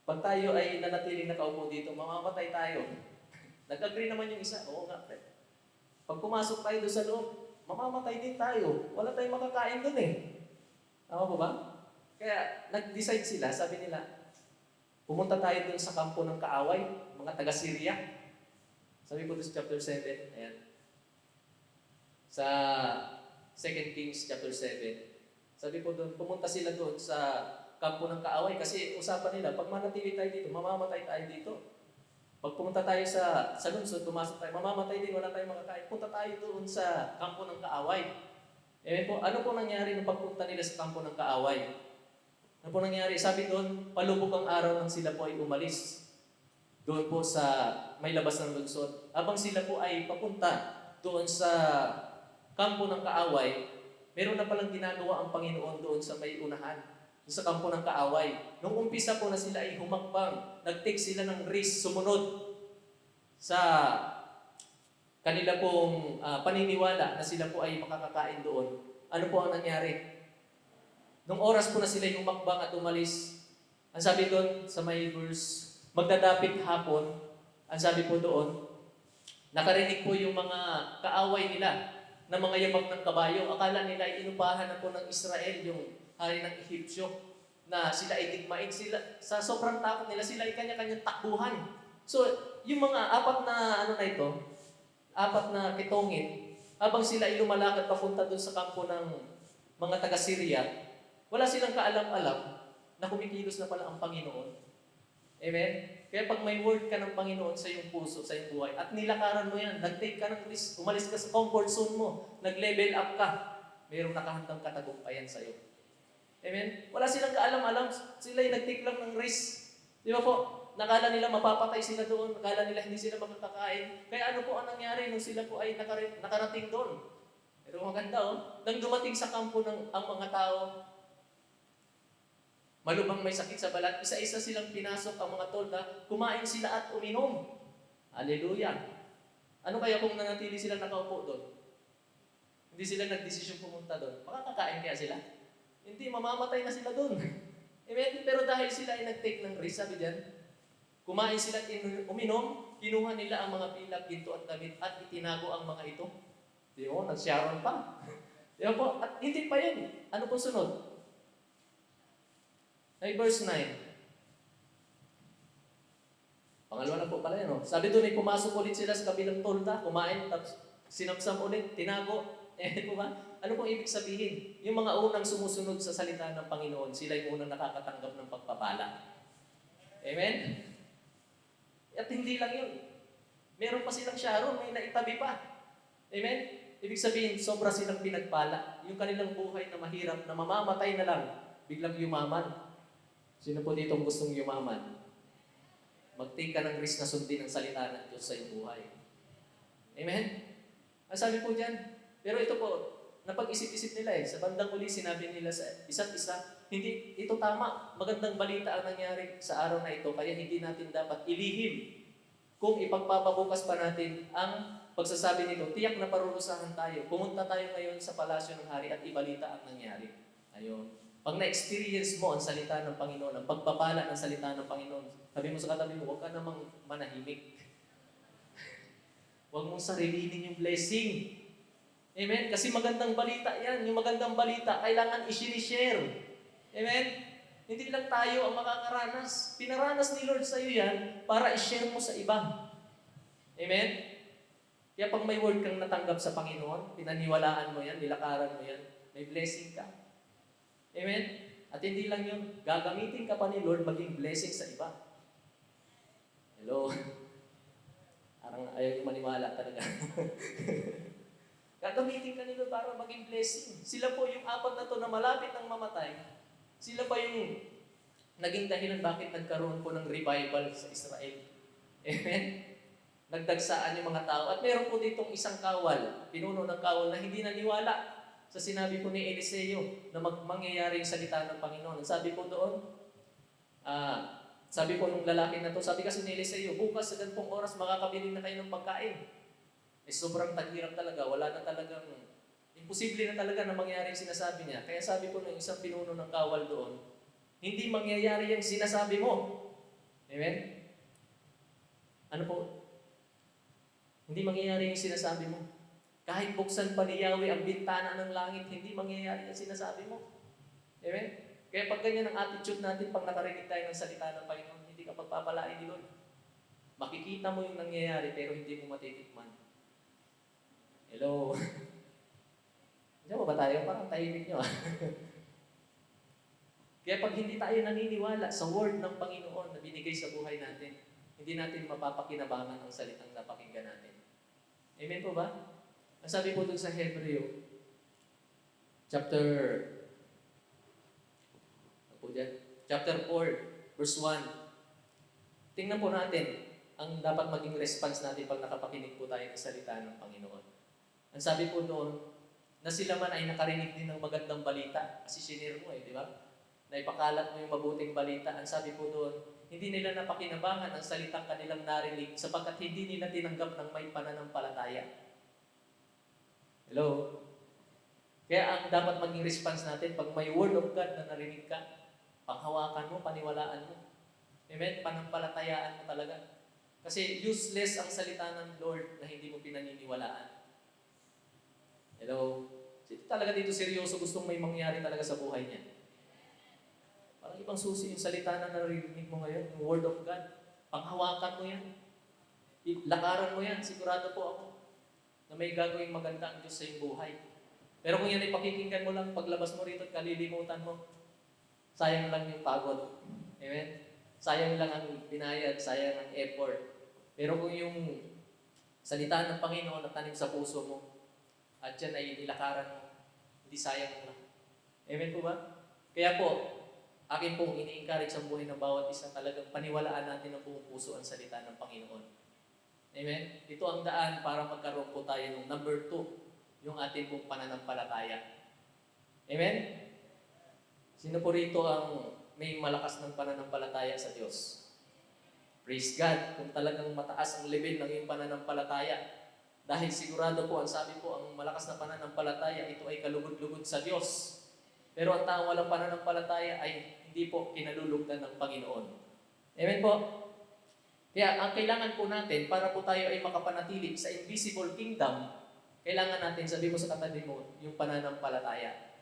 pag tayo ay nanatiling nakaupo dito, mamamatay tayo. Nag-agree naman yung isa, oo nga, pre. Pag pumasok tayo doon sa loob, mamamatay din tayo. Wala tayong makakain doon eh. Tama po ba? Kaya nag-decide sila, sabi nila, pumunta tayo doon sa kampo ng kaaway, mga taga-Syria. Sabi po doon sa chapter 7, ayan. Sa 2 Kings chapter 7, sabi po doon, pumunta sila doon sa kampo ng kaaway kasi usapan nila, pag manatili tayo dito, mamamatay tayo dito. Pag pumunta tayo sa lungsod, pumasok tayo, mamamatay din, wala tayong makakain. Punta tayo doon sa kampo ng kaaway. Ano po nangyari nung pagpunta nila sa kampo ng kaaway? Ano po nangyari? Sabi doon, palubog ang araw nang sila po ay umalis. Doon po sa may labas ng lungsod. Habang sila po ay papunta doon sa kampo ng kaaway, meron na palang ginagawa ang Panginoon doon sa may unahan. Sa kampo ng kaaway. Nung umpisa po na sila ay humakbang, nag-take sila ng risk, sumunod sa kanila pong paniniwala na sila po ay makakakain doon. Ano po ang nangyari? Nung oras po na sila yung humakbang at umalis, ang sabi doon sa may verse, magdadapit hapon, ang sabi po doon, nakarinig po yung mga kaaway nila na mga yabag ng kabayo. Akala nila ay inupahan na po ng Israel yung hari ng Ehipsyo na sila ay digmain. Sila, sa sobrang takot nila, sila ay kanya-kanyang takbuhan. So, yung mga 4 na kitongin, habang sila ay lumalakad papunta doon sa kampo ng mga taga-Syria, wala silang kaalam-alam na kumikilos na pala ang Panginoon. Amen? Kaya pag may word ka ng Panginoon sa iyong puso, sa iyong buhay, at nilakaran mo yan, nag-take ka ng risk, umalis ka sa comfort zone mo, nag-level up ka, mayroong nakahandang katagumpayan sa iyo. Amen? Wala silang kaalam-alam, sila ay nag-take lang ng risk. Di ba po? Nakala nila mapapatay sila doon, nakala nila hindi sila makakakain. Kaya ano po ang nangyari nung sila po ay nakarating doon? Pero maganda nang dumating sa kampo ng ang mga tao, malubhang may sakit sa balat, isa-isa silang pinasok ang mga tolda, kumain sila at uminom. Hallelujah! Ano kaya kung nanatili sila nakaupo doon? Hindi sila nagdesisyon pumunta doon. Makakakain kaya sila? Hindi, mamamatay na sila doon. Amen? Pero dahil sila ay nag-take ng risk, sabi diyan, kumain sila at uminom, kinuha nila ang mga pilak, ginto at damit at itinago ang mga ito. Di mo, nag-sharon pa. Di ba po? At hindi pa yun. Ano po sunod? Ay, verse 9. Pangalawa na po pala yun. Sabi doon ay pumasok ulit sila sa kabilang tolda, kumain, tapos sinapsam ulit, tinago. Po ba? Ano pong ibig sabihin? Yung mga unang sumusunod sa salita ng Panginoon, sila yung unang nakakatanggap ng pagpapala. Amen? At hindi lang yun. Meron pa silang sharon, may naitabi pa. Amen? Ibig sabihin, sobra silang pinagpala. Yung kanilang buhay na mahirap, na mamamatay na lang, biglang yumaman. Sino po dito gustong yumaman? Mag-take ka ng risk na sundin ang salita ng Diyos sa iyong buhay. Amen? Ang sabi po dyan, pero ito po, napag-isip-isip nila sa bandang uli, sinabi nila sa isa't isa, hindi, ito tama, magandang balita ang nangyari sa araw na ito, kaya hindi natin dapat ilihim. Kung ipagpapabukas pa natin ang pagsasabi nito, tiyak na parurusahan tayo. Pumunta tayo ngayon sa palasyo ng hari at ibalita ang nangyari. Ayun. Pag na-experience mo ang salita ng Panginoon, ang pagpapala ng salita ng Panginoon, sabi mo sa katabi mo, huwag ka namang manahimik. Huwag mong sarilinin yung blessing. Amen? Kasi magandang balita yan. Yung magandang balita, kailangan i-share. Amen? Hindi lang tayo ang makakaranas. Pinaranas ni Lord sa iyo yan para i-share mo sa iba. Amen? Kaya pag may word kang natanggap sa Panginoon, pinaniwalaan mo yan, nilakaran mo yan, may blessing ka. Amen? At hindi lang yun, gagamitin ka pa ni Lord maging blessing sa iba. Hello? Parang ayaw yung maniwala talaga. Gagamitin ka ni Lord para maging blessing. Sila po yung 4 na to na malapit ng mamatay. Sila pa yung naging dahilan bakit nagkaroon po ng revival sa Israel. Amen? nagdagsaan yung mga tao. At meron po ditong isang kawal, pinuno ng kawal na hindi naniwala sa sinabi po ni Eliseo na mangyayari yung salita ng Panginoon. Sabi po doon, sabi po nung lalaki na to, sabi kasi ni Eliseo, bukas sa ganitong oras makakabili na kayo ng pagkain. Sobrang taghirap talaga, wala na talagang, imposible na talaga na mangyari yung sinasabi niya. Kaya sabi po ng isang pinuno ng kawal doon, hindi mangyayari yung sinasabi mo. Amen? Ano po? Hindi mangyayari yung sinasabi mo. Kahit buksan pa ni Yahweh ang bintana ng langit, hindi mangyayari yung sinasabi mo. Amen? Kaya pag ganyan ang attitude natin, pag nakarinig tayo ng salita ng Panginoon, hindi ka pagpapalain ni Lord. Makikita mo yung nangyayari, pero hindi mo matitikman. Hello? Diyan ba tayo? Parang tahimik nyo. Kaya pag hindi tayo naniniwala sa word ng Panginoon na binigay sa buhay natin, hindi natin mapapakinabangan ang salitang napakinggan natin. Amen po ba? Ang sabi po dun sa Hebreo, chapter 4, verse 1. Tingnan po natin ang dapat maging response natin pag nakapakinig po tayo ng salita ng Panginoon. Ang sabi po doon, na sila man ay nakarinig din ng magandang balita. Kasi sinir mo di ba? Naipakalat mo yung mabuting balita. Ang sabi po doon, hindi nila napakinabangan ang salitang kanilang narinig sapagkat hindi nila tinanggap ng may pananampalataya. Hello? Kaya ang dapat maging response natin, pag may word of God na narinig ka, panghawakan mo, paniwalaan mo. Amen? Panampalatayaan mo talaga. Kasi useless ang salita ng Lord na hindi mo pinaniniwalaan. Hello? Talaga dito seryoso, gustong may mangyari talaga sa buhay niya. Parang ibang susi yung salita na narinig mo ngayon, yung word of God. Panghawakan mo yan. Lakaran mo yan, sigurado po ako na may gagawing maganda ang Diyos sa iyong buhay. Pero kung yan ay pakikinggan mo lang, paglabas mo rito at kalilimutan mo, sayang lang yung pagod. Amen? Sayang lang ang binayad, sayang ang effort. Pero kung yung salita ng Panginoon na tanim sa puso mo, at yan ay nilakaran mo, hindi sayang lang. Amen po ba? Kaya po, akin pong ini-encourage ang buhay ng bawat isa, talagang paniwalaan natin ng buong puso ang salita ng Panginoon. Amen? Ito ang daan para magkaroon po tayo ng number 2, yung ating pong pananampalataya. Amen? Sino po rito ang may malakas ng pananampalataya sa Diyos? Praise God. Kung talagang mataas ang level ng iyong pananampalataya, dahil sigurado po, ang sabi po, ang malakas na pananampalataya, ito ay kalugod-lugod sa Diyos. Pero ang taong walang pananampalataya ay hindi po kinalulugdan ng Panginoon. Amen po? Kaya ang kailangan po natin, para po tayo ay makapanatili sa invisible kingdom, kailangan natin, sabi mo sa katabi mo, yung pananampalataya.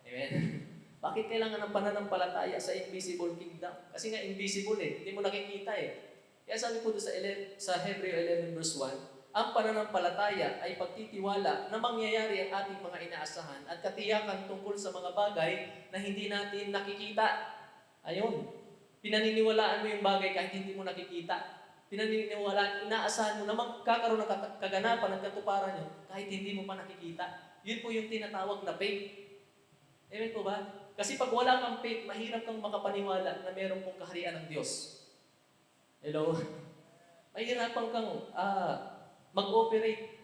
Amen? Bakit kailangan ng pananampalataya sa invisible kingdom? Kasi nga invisible hindi mo nakikita Kaya sabi po doon sa Hebreo 11 verse 1, ang pananampalataya ay pagtitiwala na mangyayari ang ating mga inaasahan at katiyakan tungkol sa mga bagay na hindi natin nakikita. Ayun. Pinaniniwalaan mo yung bagay kahit hindi mo nakikita. Pinaniniwalaan, inaasahan mo na magkakaroon ng kaganapan at katuparan yun kahit hindi mo pa nakikita. Yun po yung tinatawag na faith. Amen po ba? Kasi pag wala kang faith, mahirap kang makapaniwala na meron pong kaharian ng Diyos. Hello? Mahirapan kang mag-operate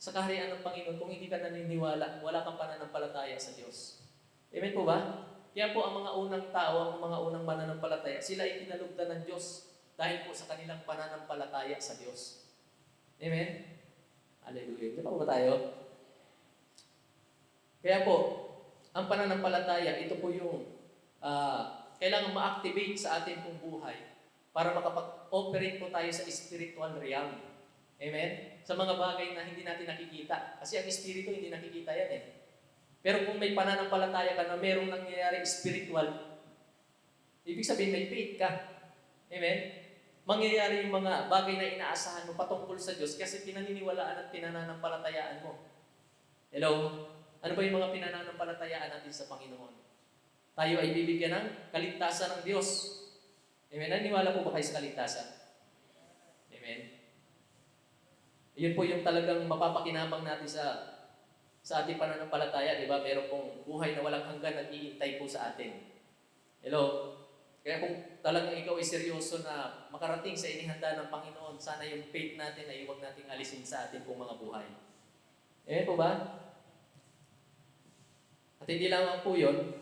sa kaharian ng Panginoon kung hindi ka naniniwala, wala kang pananampalataya sa Diyos. Amen po ba? Kaya po ang mga unang tao, ang mga unang mananampalataya, sila ay kinalugdan ng Diyos dahil po sa kanilang pananampalataya sa Diyos. Amen? Hallelujah. Di ba tayo? Kaya po, ang pananampalataya, ito po yung kailangan ma-activate sa ating pong buhay para makapag-operate po tayo sa spiritual realm. Amen? Sa mga bagay na hindi natin nakikita. Kasi ang espiritu hindi nakikita yan Pero kung may pananampalataya ka na merong nangyayari spiritual, ibig sabihin may faith ka. Amen? Mangyayari yung mga bagay na inaasahan mo patungkol sa Diyos kasi pinaniniwalaan at pinananampalatayaan mo. Hello? Ano ba yung mga pinananampalatayaan natin sa Panginoon? Tayo ay bibigyan ng kaligtasan ng Diyos. Amen? Naniwala po ba kayo sa kaligtasan? Amen? Yun po yung talagang mapapakinabang natin sa ating pananampalataya, di ba? Meron pong buhay na walang hanggan nag-iintay po sa atin. Hello? Kaya kung talagang ikaw ay seryoso na makarating sa inihanda ng Panginoon, sana yung faith natin ay huwag nating alisin sa ating pong mga buhay. Amen po ba? At hindi lamang po yun,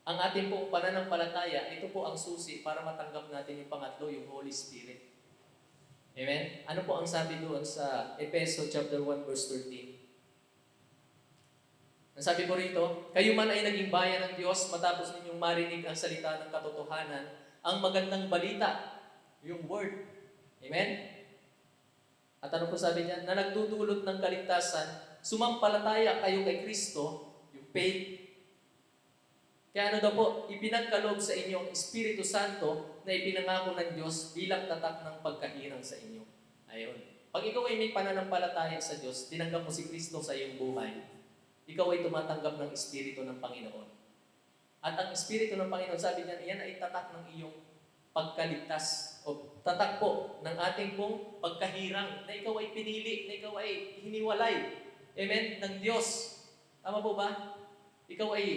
ang ating pong pananampalataya, ito po ang susi para matanggap natin yung pangatlo, yung Holy Spirit. Amen? Ano po ang sabi doon sa Efeso chapter 1 verse 13? Ang sabi ko rito, kayo man ay naging bayan ng Diyos matapos ninyong marinig ang salita ng katotohanan, ang magandang balita, yung word. Amen? At ano po sabi niya? Na nagdudulot ng kaligtasan, sumampalataya kayo kay Kristo, yung faith. Kaya ano daw po, ipinagkaloob sa inyo ang Espiritu Santo na ipinangako ng Diyos bilang tatak ng pagkahirang sa inyo. Ayun. Pag ikaw ay may pananampalataya sa Diyos, tinanggap mo si Kristo sa iyong buhay, ikaw ay tumatanggap ng Espiritu ng Panginoon. At ang Espiritu ng Panginoon, sabi niya, iyan ay tatak ng iyong pagkaligtas o tatak po ng ating pong pagkahirang na ikaw ay pinili, na ikaw ay hiniwalay. Amen? Ng Diyos. Tama po ba? Ikaw ay,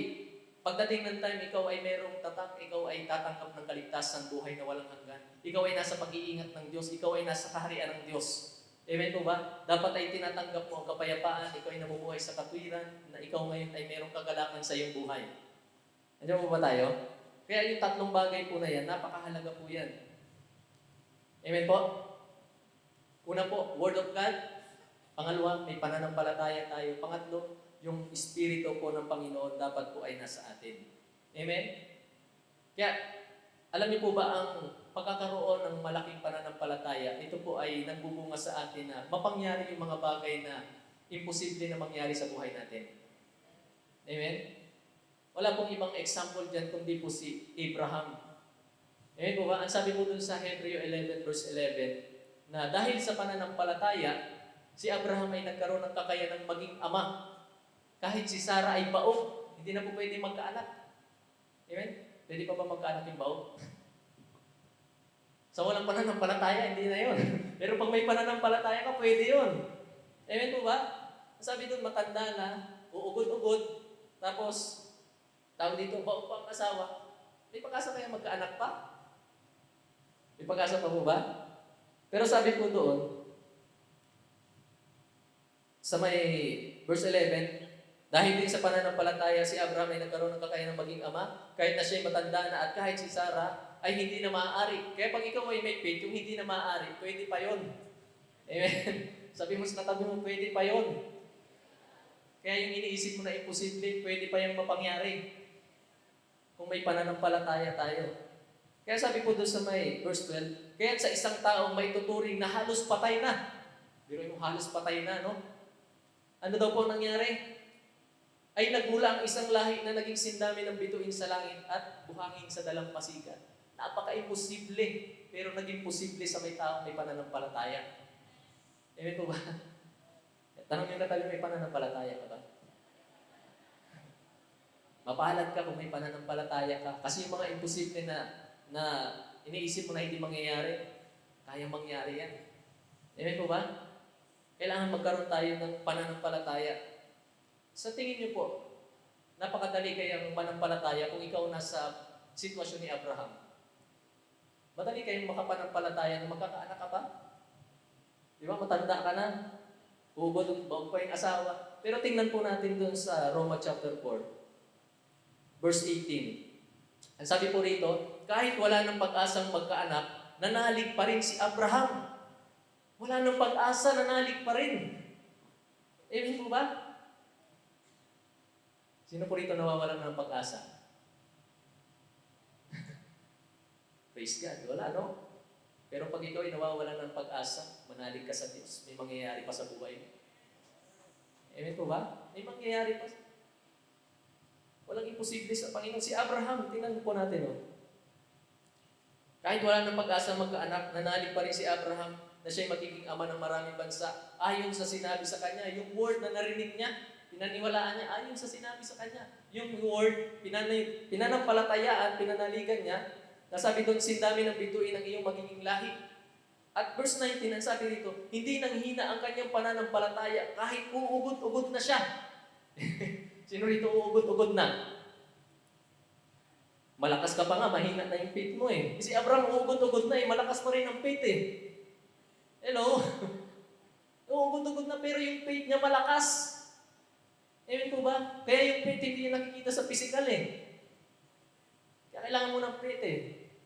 pagdating ng time, ikaw ay merong tatak, ikaw ay tatanggap ng kaligtasan, buhay na walang hanggan. Ikaw ay nasa pag-iingat ng Diyos, ikaw ay nasa kaharian ng Diyos. Amen po ba? Dapat ay tinatanggap mo ang kapayapaan, ikaw ay nabubuhay sa katwiran, na ikaw ngayon ay merong kagalakan sa iyong buhay. Andiyan po ba tayo? Kaya yung tatlong bagay po na yan, napakahalaga po yan. Amen po? Una po, Word of God. Pangalawa, may pananampalataya tayo. Pangatlo, yung Espiritu po ng Panginoon dapat po ay nasa atin. Amen? Kaya, alam niyo po ba ang pagkakaroon ng malaking pananampalataya, ito po ay nagbubunga sa atin na mapangyari yung mga bagay na imposible na mangyari sa buhay natin. Amen? Wala pong ibang example dyan kundi po si Abraham. Amen po ba? Ang sabi po dun sa Hebreo 11 verse 11, na dahil sa pananampalataya, si Abraham ay nagkaroon ng kakayanang maging ama. Kahit si Sarah ay baog, hindi na po pwede magkaanak. Amen? Pwede pa ba magkaanak yung baog? Sa walang pananampalataya, hindi na yun. Pero pag may pananampalataya ka, pwede yun. Amen po ba? Sabi doon, matanda na, uugod-ugod, tapos, tawag dito, baog pa ang asawa, may pag-asa kaya magkaanak pa? May pag-asa pa po ba? Pero sabi po doon, sa may verse 11, dahil din sa pananampalataya, si Abraham ay nagkaroon ng kakayanang maging ama, kahit na siya'y matanda na at kahit si Sarah ay hindi na maaari. Kaya pag ikaw ay may faith, yung hindi na maaari, pwede pa yon. Amen? Sabi mo sa katabi mo, pwede pa yon. Kaya yung iniisip mo na imposible, pwede pa yung mapangyari. Kung may pananampalataya tayo. Kaya sabi po doon sa may verse 12, kaya sa isang taong may tuturing na halos patay na. Pero yung halos patay na, no? Ano daw po nangyari? Ay nagmula ang isang lahi na naging sindami ng bituin sa langit at buhangin sa dalampasigan. Napaka-imposible, pero naging posible sa may taong may pananampalataya. Amen po ba? Tanong nyo na tayo, may pananampalataya ka ba? Mapalad ka kung may pananampalataya ka. Kasi yung mga imposible na iniisip mo na hindi mangyayari, kaya mangyari yan. Amen po ba? Kailangan magkaroon tayo ng pananampalataya. Sa tingin niyo po, napakadali kayang manampalataya kung ikaw nasa sitwasyon ni Abraham. Madali kayong makapanampalataya na magkakaanak ka pa? Di ba? Matanda ka na. Baog pa yung asawa. Pero tingnan po natin dun sa Roma chapter 4, verse 18. Ang sabi po rito, kahit wala ng pag-asang magkaanak, nanalig pa rin si Abraham. Wala ng pag-asa, nanalig pa rin. Amen po ba? Sino po rito nawawalan ng pag-asa? Praise God. Wala, no? Pero pag ikaw ay nawawalan ng pag-asa, manalig ka sa Diyos, may mangyayari pa sa buhay mo. Amen po ba? May mangyayari pa. Walang imposible sa Panginoon. Si Abraham, tingnan po natin, no? Kahit wala ng pag-asa magkaanak, nanalig pa rin si Abraham na siya'y magiging ama ng maraming bansa. Ayon sa sinabi sa kanya, yung word na narinig niya, pinaniwalaan niya, ayon sa sinabi sa kanya. Yung word, pinanampalatayaan, pinanaligan niya, nasabi doon, sindami ng bituin ang iyong magiging lahi. At verse 19, ang sabi dito, hindi nanghina ang kanyang pananampalataya kahit uugod-ugod na siya. Sino rito uugod-ugod na? Malakas ka pa nga, mahina na yung faith mo eh. Si Abraham, ugod-ugod na eh, malakas pa rin ang faith eh. Hello? Ugod-ugod na, pero yung faith niya malakas. Amen po ba? Kaya yung faith hindi niya nakikita sa physical eh. Kaya kailangan mo ng faith eh,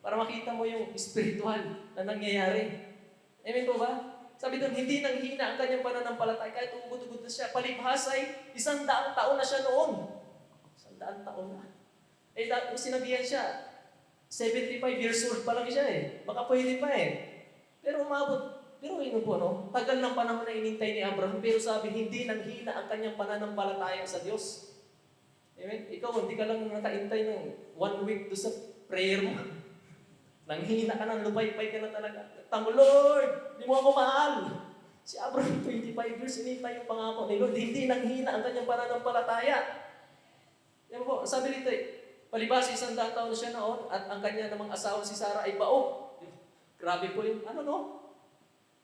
para makita mo yung spiritual na nangyayari. Amen po ba? Sabi doon, hindi nanghina ang kanyang pananampalataya kahit ugod-ugod na siya. Palibhas ay 100 taon na siya noon. 100 taon na. Eh, sinabihan siya, 75 years old pa lang siya eh. Baka pwede pa eh. Pero umabot. Pero yun po, no? Tagal ng panahon na inintay ni Abraham, pero sabi, hindi nanghina ang kanyang pananampalataya sa Diyos. Amen? Ikaw, hindi ka lang nakaintay ng 1 week doon sa prayer mo. Nanghina ka ng lupay-pay ka na talaga. Tamo, Lord, di mo ako mahal. Si Abraham, 25 years, inintay yung pangako ni Lord. Hindi nanghina ang kanyang pananampalataya. Yan po, sabi dito eh, palibhas 100 taon na siya noon at ang kanya namang asawa si Sarah ay baog. Grabe po yung,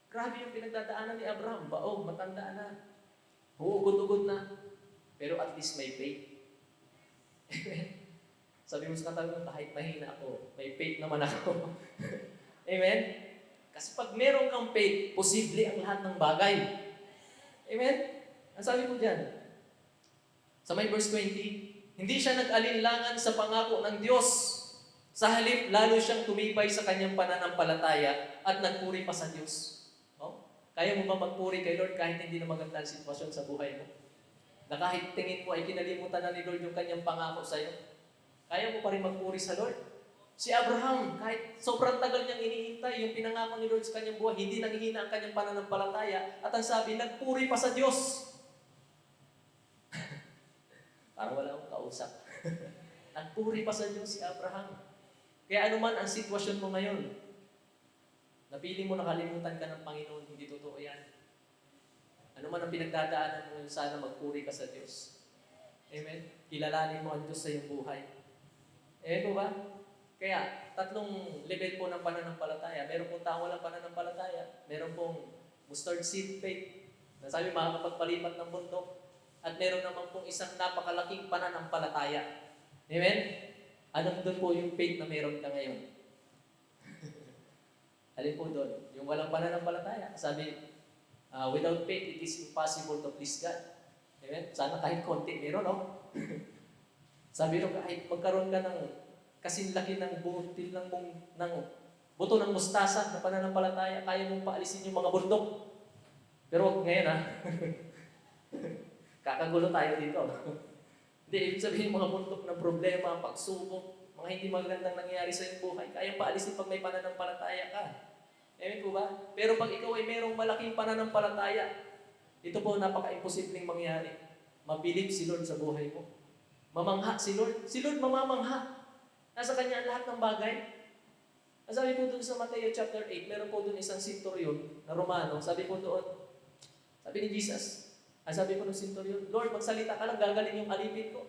grabe yung pinagdadaanan ni Abraham. Baog, matanda na. Huugod-ugod na. Pero at least may faith. Amen. Sabi mo sa katabi mo, kahit mahina ako, may faith naman ako. Amen? Kasi pag meron kang faith, posible ang lahat ng bagay. Amen? Ang sabi mo dyan, sa may verse 20, hindi siya nag-alinlangan sa pangako ng Diyos. Sa halip, lalo siyang tumibay sa kanyang pananampalataya at nagpuri pa sa Diyos. No? Kaya mo ba magpuri kay Lord kahit hindi na maganda ang sitwasyon sa buhay mo? Na kahit tingin mo ay kinalimutan na ni Lord yung kanyang pangako sa iyo? Kaya mo pa rin magpuri sa Lord? Si Abraham, kahit sobrang tagal niyang iniintay yung pinangako ni Lord sa kanyang buhay, hindi nanghihina ang kanyang pananampalataya at ang sabi, nagpuri pa sa Diyos. Parang wala akong kausap. Nagpuri pa sa Diyos si Abraham. Kaya anuman ang sitwasyon mo ngayon, napili mo nakalimutan ka ng Panginoon, hindi totoo yan. Anuman ang pinagdadaanan mo, sana magpuri ka sa Diyos. Amen? Kilalanin mo ang Diyos sa iyong buhay. Amen po ba? Kaya, 3 level po ng pananampalataya. Meron pong tao walang pananampalataya. Meron pong mustard seed faith. Nasabi, makakapagpalipat ng bundok. At meron naman pong isang napakalaking pananampalataya. Amen? Anong doon po yung faith na meron ka ngayon? Alin po doon? Yung walang pananampalataya. Sabi, without faith, it is impossible to please God. Amen? Sana kahit konti meron, no? Sabi rin, kahit magkaroon ka ng kasinlaki ng butil ng buto ng mustasa na pananampalataya, kaya mong paalisin yung mga bundok. Pero wag ngayon, ha? Kakagulo tayo dito. Hindi, ibig sabihin mga bundok ng problema, pagsubok, mga hindi magandang nangyayari sa iyong buhay, kaya paalisin pag may pananampalataya ka. Amen po ba? Pero pag ikaw ay mayroong malaking pananampalataya, ito po napaka-imposibleng mangyari. Mabilib si Lord sa buhay mo. Mamangha si Lord. Si Lord mamamangha. Nasa Kanya ang lahat ng bagay. Sabi po doon sa Mateo chapter 8, meron po doon isang centurion na Romano. Sabi po doon, sabi ni Jesus, sabi ko ng centurion, Lord, magsalita ka lang, gagaling yung alipin ko.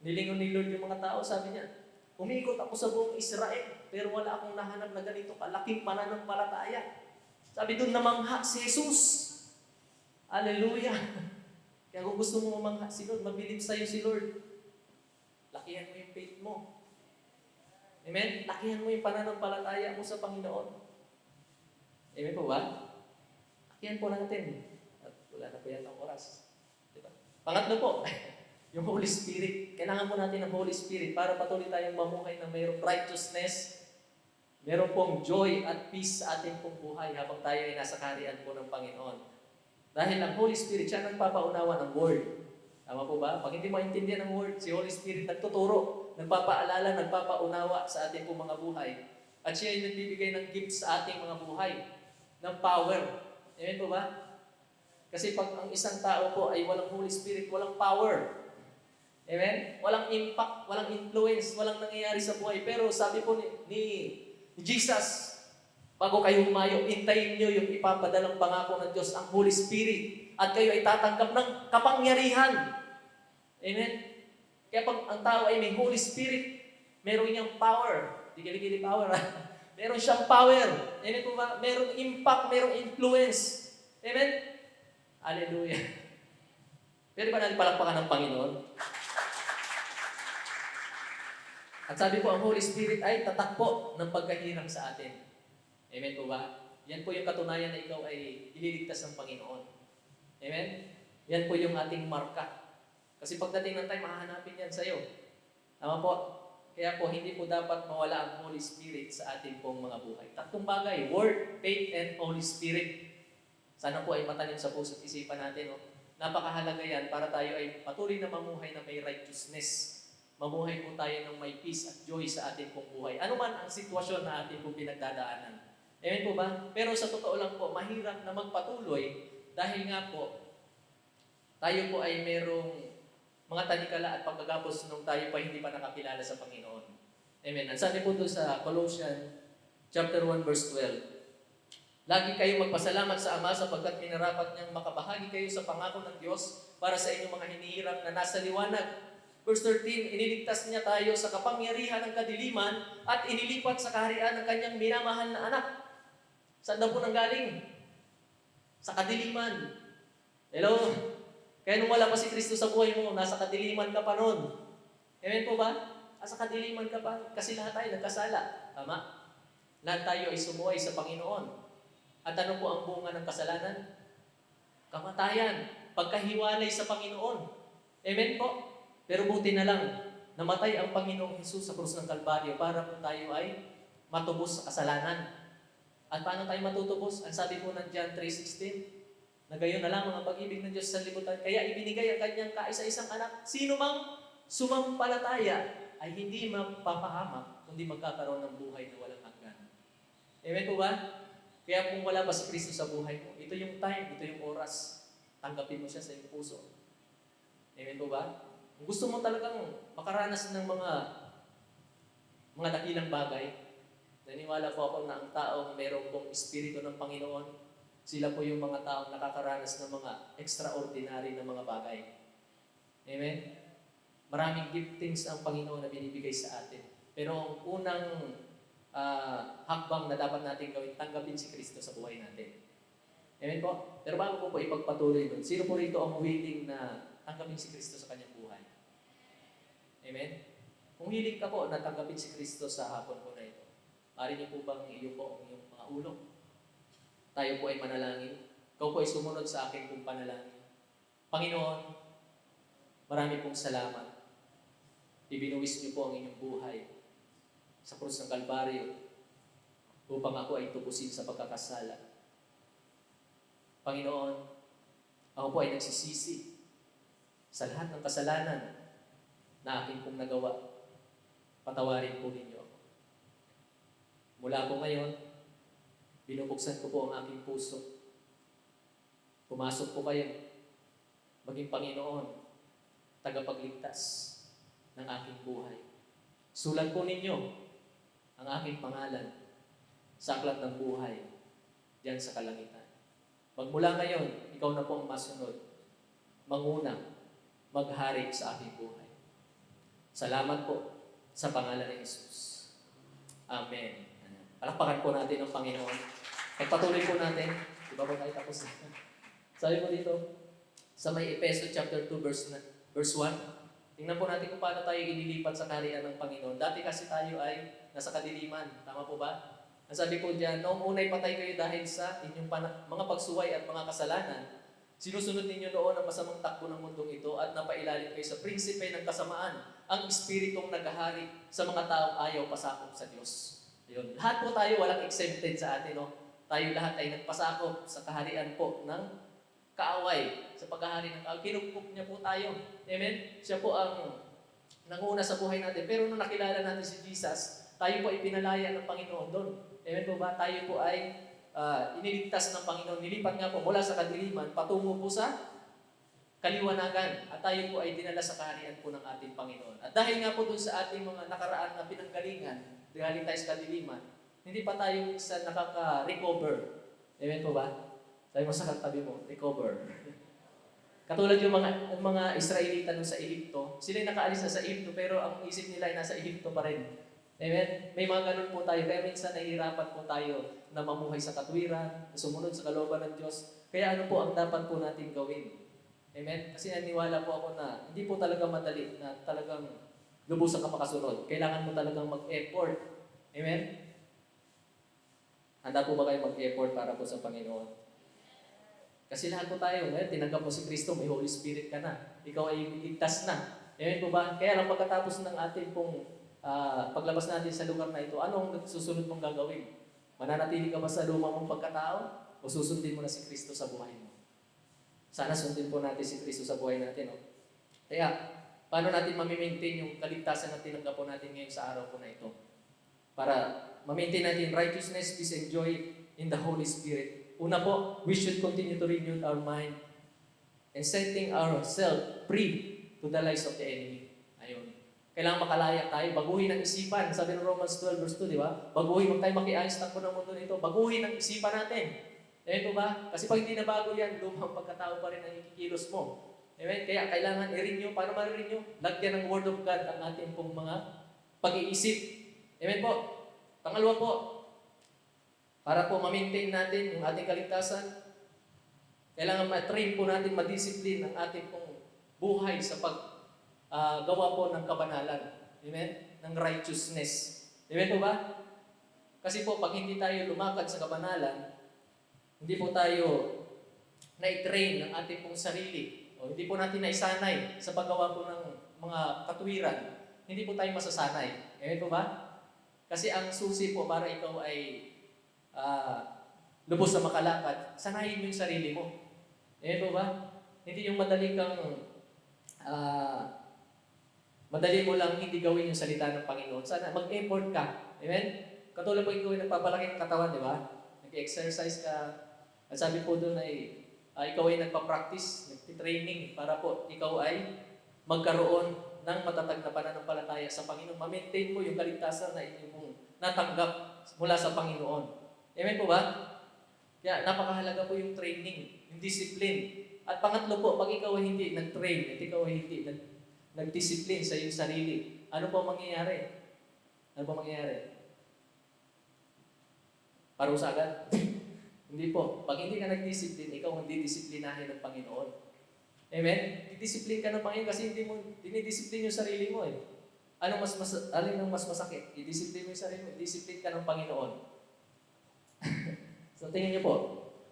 Nilingon ni Lord yung mga tao, sabi niya, umikot ako sa buong Israel, pero wala akong nahanap na ganito kalaking pananampalataya. Sabi doon, namangha si Jesus. Hallelujah. Kaya kung gusto mo mamangha si Lord, mabilib sa'yo si Lord, lakihan mo yung faith mo. Amen? Lakihan mo yung pananampalataya mo sa Panginoon. Amen po ba? Lakihan po natin. Wala na po yan ang oras. Diba? Pangatlo po, yung Holy Spirit. Kailangan po natin ng Holy Spirit para patuloy tayong mamuhay na mayroong righteousness, mayroong pong joy at peace sa ating pong buhay habang tayo ay nasa kaharian po ng Panginoon. Dahil ang Holy Spirit, siya nagpapaunawa ng Word. Tama po ba? Pag hindi maintindihan ng Word, si Holy Spirit nagtuturo, nagpapaalala, nagpapaunawa sa ating pong mga buhay. At siya ay nagbibigay ng gifts sa ating mga buhay, ng power. Amen po ba? Kasi pag ang isang tao po ay walang Holy Spirit, walang power. Amen? Walang impact, walang influence, walang nangyayari sa buhay. Pero sabi po ni Jesus, bago kayo humayo, hintayin nyo yung ipapadalang pangako ng Diyos, ang Holy Spirit. At kayo ay tatanggap ng kapangyarihan. Amen? Kaya pag ang tao ay may Holy Spirit, meron niyang power. Di kilikili power, ha? Meron siyang power. Amen po ba? Meron impact, meron influence. Amen? Hallelujah. Pwede ba natin palakpakan ng Panginoon? At sabi po, ang Holy Spirit ay tatakbo ng pagkahirap sa atin. Amen po ba? Yan po yung katunayan na ikaw ay ililigtas ng Panginoon. Amen? Yan po yung ating marka. Kasi pagdating ng time, mahahanapin yan sa'yo. Tama po? Kaya po, hindi po dapat mawala ang Holy Spirit sa ating pong mga buhay. Tatlong bagay, Word, Faith, and Holy Spirit. Sana po ay matanim sa puso't isipan natin. No? Napakahalaga yan para tayo ay patuloy na mamuhay na may righteousness. Mamuhay po tayo ng may peace at joy sa ating pong buhay. Ano man ang sitwasyon na ating pong pinagdadaanan. Amen po ba? Pero sa totoo lang po, mahirap na magpatuloy dahil nga po, tayo po ay merong mga tanikala at pagkagapos nung tayo pa hindi pa nakakilala sa Panginoon. Amen. Ang sabi po doon sa Colossians chapter 1 verse 12, lagi kayong magpasalamat sa Ama sapagkat minarapat niyang makabahagi kayo sa pangako ng Diyos para sa inyong mga hinihirang na nasa liwanag. Verse 13, iniligtas niya tayo sa kapangyarihan ng kadiliman at inilipat sa kaharian ng kanyang minamahal na anak. Saan daw po nanggaling? Sa kadiliman. Hello? Kaya nung wala pa si Kristo sa buhay mo, nasa kadiliman ka pa noon. Amen po ba? Nasa kadiliman ka pa. Kasi lahat tayo nagkasala. Tama? Lahat tayo ay sumuway sa Panginoon. At ano po ang bunga ng kasalanan? Kamatayan. Pagkahiwalay sa Panginoon. Amen po? Pero buti na lang, namatay ang Panginoong Hesus sa krus ng Kalbaryo para po tayo ay matubos sa kasalanan. At paano tayo matutubos? Ang sabi po ng John 3:16, na gayon na lang mga pag-ibig ng Diyos sa libutan, kaya ibinigay ang kanyang kaisa-isang anak. Sino mang sumampalataya ay hindi mapapahamak, kundi magkakaroon ng buhay na walang hanggan. Amen po ba? Kaya kung wala pa si Kristo sa buhay mo, ito yung time, ito yung oras, tanggapin mo siya sa iyong puso. Amen po ba? Kung gusto mo talagang makaranas ng mga dakilang bagay, naniwala po ako na ang taong mayroong pong Espiritu ng Panginoon, sila po yung mga taong nakakaranas ng mga extraordinary na mga bagay. Amen? Maraming giftings ang Panginoon na binibigay sa atin. Pero ang unang hakbang na dapat natin gawin, tanggapin si Kristo sa buhay natin. Amen po? Pero bago po ipagpatuloy nun, sino po rito ang willing na tanggapin si Kristo sa kanyang buhay? Amen? Kung hiling ka po na tanggapin si Kristo sa hapon po na ito, maaari niyo po bang iyo po ang iyong mga ulo? Tayo po ay manalangin. Ikaw po ay sumunod sa akin kung panalangin. Panginoon, marami pong salamat. Ibinuwis niyo po ang inyong buhay sa krus ng Kalbaryo upang ako ay tubusin sa pagkakasala. Panginoon, ako po ay nagsisisi sa lahat ng kasalanan na aking pong nagawa. Patawarin po ninyo ako. Mula po ngayon, binubuksan ko po ang aking puso. Pumasok po kayo, maging Panginoon, tagapagligtas ng aking buhay. Sulat po ninyo ang aking pangalan sa aklat ng buhay diyan sa kalangitan. Magmula ngayon, ikaw na po ang masunod, manguna, maghari sa aking buhay. Salamat po sa pangalan ng Jesus. Amen. Palakpakan po natin ang Panginoon. Pagpatuloy po natin, di ba tayo tapos na? Sabi mo dito, sa may Efeso chapter 2 verse 1, tingnan po natin kung paano tayo inilipat sa kaharian ng Panginoon. Dati kasi tayo ay nasa kadiliman. Tama po ba? Ang sabi po diyan, noong unay patay kayo dahil sa inyong mga pagsuway at mga kasalanan, sinusunod ninyo noon ang masamang takbo ng mundong ito at napailalim kayo sa prinsipe ng kasamaan, ang espiritong naghahari sa mga taong ayaw pasakop sa Diyos. Ayun. Lahat po tayo walang exempted sa atin. No? Tayo lahat ay nagpasakop sa kaharian po ng kaaway. Sa paghahari ng kaaway, kinupkup niya po tayo. Amen? Siya po ang nanguna sa buhay natin. Pero nung nakilala natin si Jesus, tayo po ay pinalaya ng Panginoon doon. Amen po ba? Tayo po ay iniligtas ng Panginoon. Nilipat nga po mula sa kadiliman, patungo po sa kaliwanagan. At tayo po ay dinala sa kaharian po ng ating Panginoon. At dahil nga po doon sa ating mga nakaraan na pinanggalingan, galing tayo sa kadiliman, hindi pa tayo sa nakaka-recover. Amen po ba? Sabi mo sa katabi mo, recover. Katulad yung mga Israelita nung sa Egypto, sila nakaalis na sa Egypto pero ang isip nila ay nasa Egypto pa rin. Amen? May mga ganun po tayo. Kaya minsan nahihirapan po tayo na mamuhay sa katwiran, na sumunod sa kalooban ng Diyos. Kaya ano po ang dapat po natin gawin? Amen? Kasi naniwala po ako na hindi po talaga madali na talagang lubusan ka makasunod. Kailangan mo talagang mag-effort. Amen? Handa po ba kayo mag-effort para po sa Panginoon? Kasi lahat po tayo, ngayon, tinanggap mo si Kristo, may Holy Spirit ka na. Ikaw ay ligtas na. Amen po ba? Kaya lang pagkatapos ng ating pong paglabas natin sa lugar na ito, anong susunod mong gagawin? Mananatili ka ba sa luma mong pagkatao? O susundin mo na si Kristo sa buhay mo? Sana sundin po natin si Kristo sa buhay natin. No? Kaya, paano natin mamimaintain yung kaligtasan na tinanggap po natin ngayon sa araw po na ito? Para ma-maintain natin righteousness, peace, and joy in the Holy Spirit. Una po, we should continue to renew our mind and setting ourselves free to the lies of the enemy. Ayun. Kailangan makalaya tayo, baguhin ang isipan. Sabi ng Romans 12 verse 2, di ba? Baguhin, huwag tayo makiayos takbo ng mundo nito. Baguhin ang isipan natin. Amen po ba? Kasi pag hindi na bago yan, lumang pagkatao pa rin ang ikikilos mo. Amen? Kaya kailangan i-renew. Paano ma-renew? Lagyan ng Word of God ang ating pong mga pag-iisip. Amen po? Pangalawa po, para po ma-maintain natin yung ating kaligtasan, kailangan ma-train po natin, ma-discipline ang ating pong buhay sa paggawa po ng kabanalan. Amen? Ng righteousness. Amen po ba? Kasi po, pag hindi tayo lumakad sa kabanalan, hindi po tayo na-train ng ating pong sarili. O hindi po natin naisanay sa paggawa po ng mga katuwiran. Hindi po tayo masasanay. Amen po ba? Kasi ang susi po para ikaw ay lubos na makalakad, sanayin mo yung sarili mo. Amen po ba? Hindi yung madali mo lang hindi gawin yung salita ng Panginoon. Sana mag-effort ka. Amen? Katulad po ikaw ay nagpapalaki ng katawan, di ba? Nag-exercise ka. At sabi po doon ay ikaw ay nagpa-practice, nagtitraining para po ikaw ay magkaroon ng matatag na pananampalataya sa Panginoon. Ma-maintain mo yung kaligtasan na inyo mong natanggap mula sa Panginoon. Amen po ba? Kaya napakahalaga po yung training, yung discipline. At pangatlo po, pag ikaw ay hindi nag-train, at ikaw ay hindi nag-discipline sa iyong sarili, ano po mangyayari? Ano po mangyayari? Parusa agad? Hindi po. Pag hindi ka nag-discipline, ikaw hindi disiplinahin ng Panginoon. Amen? Didiscipline ka ng Panginoon kasi hindi mo dinidiscipline yung sarili mo eh. Alin ang mas masakit? I-discipline mo yung sarili mo. Discipline ka ng Panginoon. So tingnan niyo po.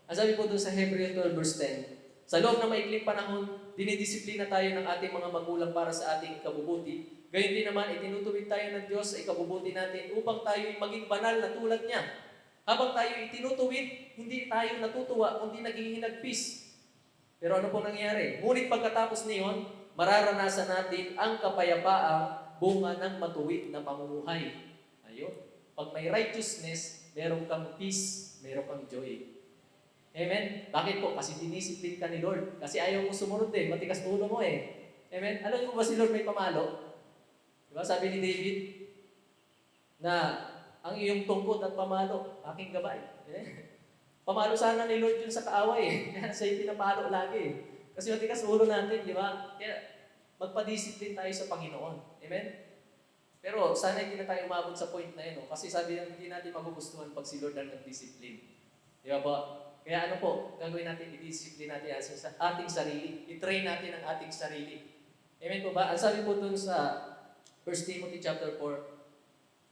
Ang sabi po doon sa Hebrews 12 verse 10, sa loob ng maikling panahon, dinidisiplina tayo ng ating mga magulang para sa ating ikabubuti. Gayon din naman, itinutuwid tayo ng Diyos sa ikabubuti natin upang tayo maging banal na tulad niya. Habang tayo itinutuwid, hindi tayo natutuwa, kundi naging hinagpis. Pero ano po nangyari? Ngunit pagkatapos niyon, mararanasan natin ang kapayapaang bunga ng matuwid na pamumuhay. Ayun. Pag may righteousness, meron kang peace, meron kang joy. Amen? Bakit po? Kasi dinisipline ka ni Lord. Kasi ayaw mo sumunod eh. Matikas ulo mo eh. Amen? Alam mo ba si Lord may pamalo? Diba? Sabi ni David, na ang iyong tungkod at pamalo, aking gabay. Pamalo sana ni Lord yun sa kaaway eh. Kaya sa'yo pinapalo lagi eh. Kasi matikas ulo natin, di ba? Kaya magpa-discipline tayo sa Panginoon. Amen? Pero sana hindi na tayo umabot sa point na yun. No? Kasi sabi natin, hindi natin magugustuhan pag si Lord ang nag-discipline. Di ba po? Kaya ano po, gagawin natin, i-discipline natin sa ating sarili. I-train natin ang ating sarili. Amen po ba? Ang sabi po dun sa 1 Timothy chapter 4,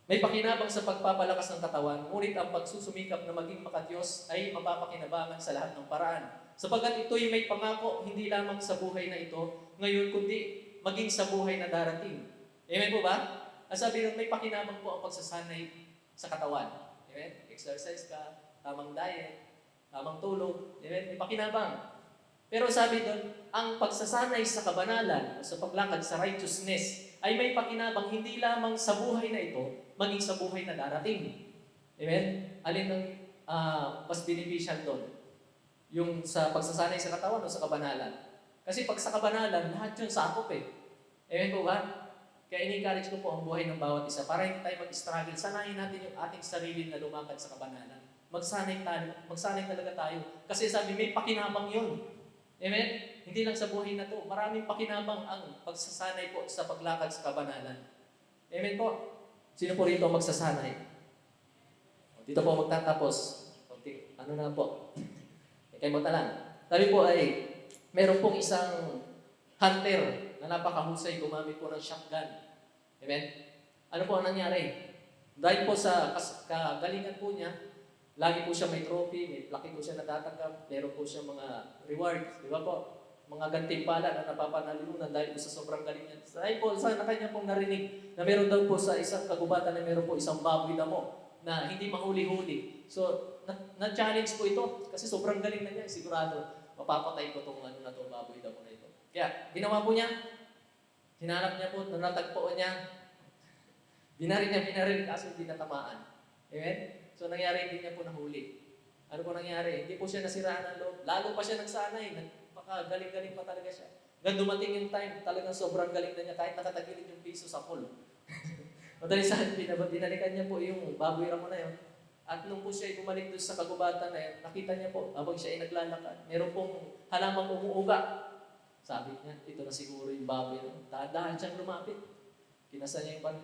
may pakinabang sa pagpapalakas ng katawan, ngunit ang pagsusumikap na maging makadiyos ay mapapakinabangan sa lahat ng paraan. Sapagkat ito'y may pangako, hindi lamang sa buhay na ito, ngayon kundi maging sa buhay na darating. Amen po ba? Ang sabi nun, may pakinabang po ang pagsasanay sa katawan. Amen? Exercise ka, tamang diet, tamang tulog. Amen? May pakinabang. Pero sabi doon, ang pagsasanay sa kabanalan, sa paglakad sa righteousness, ay may pakinabang hindi lamang sa buhay na ito, maging sa buhay na darating. Amen? Alin ang mas beneficial doon? Yung sa pagsasanay sa katawan o sa kabanalan? Kasi pag sa kabanalan, lahat yun sakop eh. Amen po ba? Kaya in-encourage ko po ang buhay ng bawat isa para hindi tayo mag-struggle. Sanayin natin yung ating sarili na lumakad sa kabanalan. Magsanay talaga tayo. Kasi sabi, may pakinabang yun. Amen? Hindi lang sa buhay na to. Maraming pakinabang ang pagsasanay po sa paglakad sa kabanalan. Amen po? Sino po rito magsasanay? Dito po magtatapos. Ano na po? Kaya mo talang. Sabi po ay, meron pong isang hunter na napakahusay gumamit po ng shotgun. Amen? Ano po ang nangyari? Dahil po sa kagalingan po niya, lagi po siya may trophy, may plaque po siya natatanggap, meron po siya mga rewards, di ba po? Mga gantimpala na napapanalunan dahil po sa sobrang galing niya. Dahil po sa kanya pong narinig na meron daw po sa isang kagubatan na meron po isang baboy damo na hindi mahuli-huli. So, na-challenge po ito kasi sobrang galing na niya. Sigurado, mapapatay ko itong ano na to, baboy damo na ito. Kaya, ginawa po niya, hinanap niya po, natagpuan niya, binaril kasi hindi natamaan. Amen? So, nangyari, hindi niya po nahuli. Ano po nangyari? Hindi po siya nasiraan ng loob. Lalo pa siya nagsanay. Galing-galing pa talaga siya. Hanggang dumating yung time, talagang sobrang galing na niya kahit nakatagilid yung piso sa pool. Madaling saan, binalikan niya po yung baboy ramo na yun. At nung po siya ay bumalik doon sa kagubatan na yun, nakita niya po, habang siya ay naglalakad, meron pong halamang umuuga. Sabi niya, ito na siguro yung baboy. Dahan-dahan siyang lumapit. Kinasa niya yung pan.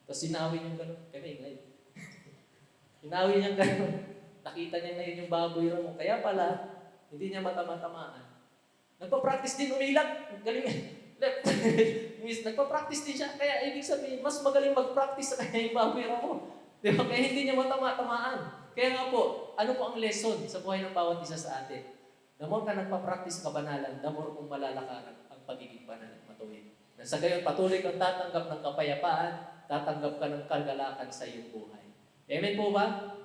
Tapos sinawi niya gano'n. Kami ngayon. Sinawi niya gano'n. Nakita niya ngayon yung baboy ramo. Kaya pala, hindi niya matama-tamaan. Nagpa-practice din umilag. Galing. Nagpa-practice din siya. Kaya ibig sabihin, mas magaling mag-practice sa kanya yung baboy ramo. Di ba? Kaya hindi niya matama-tamaan. Kaya nga po, ano po ang lesson sa buhay ng bawat isa sa atin? The more ka nagpa-practice sa kabanalan, the more mong malalakaran ang pagiging banal at matuwid. Na sa gayon, patuloy kang tatanggap ng kapayapaan, tatanggap ka ng kagalakan sa iyong buhay. Amen po ba?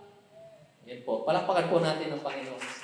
Amen po. Palakpakan po natin ang Panginoon.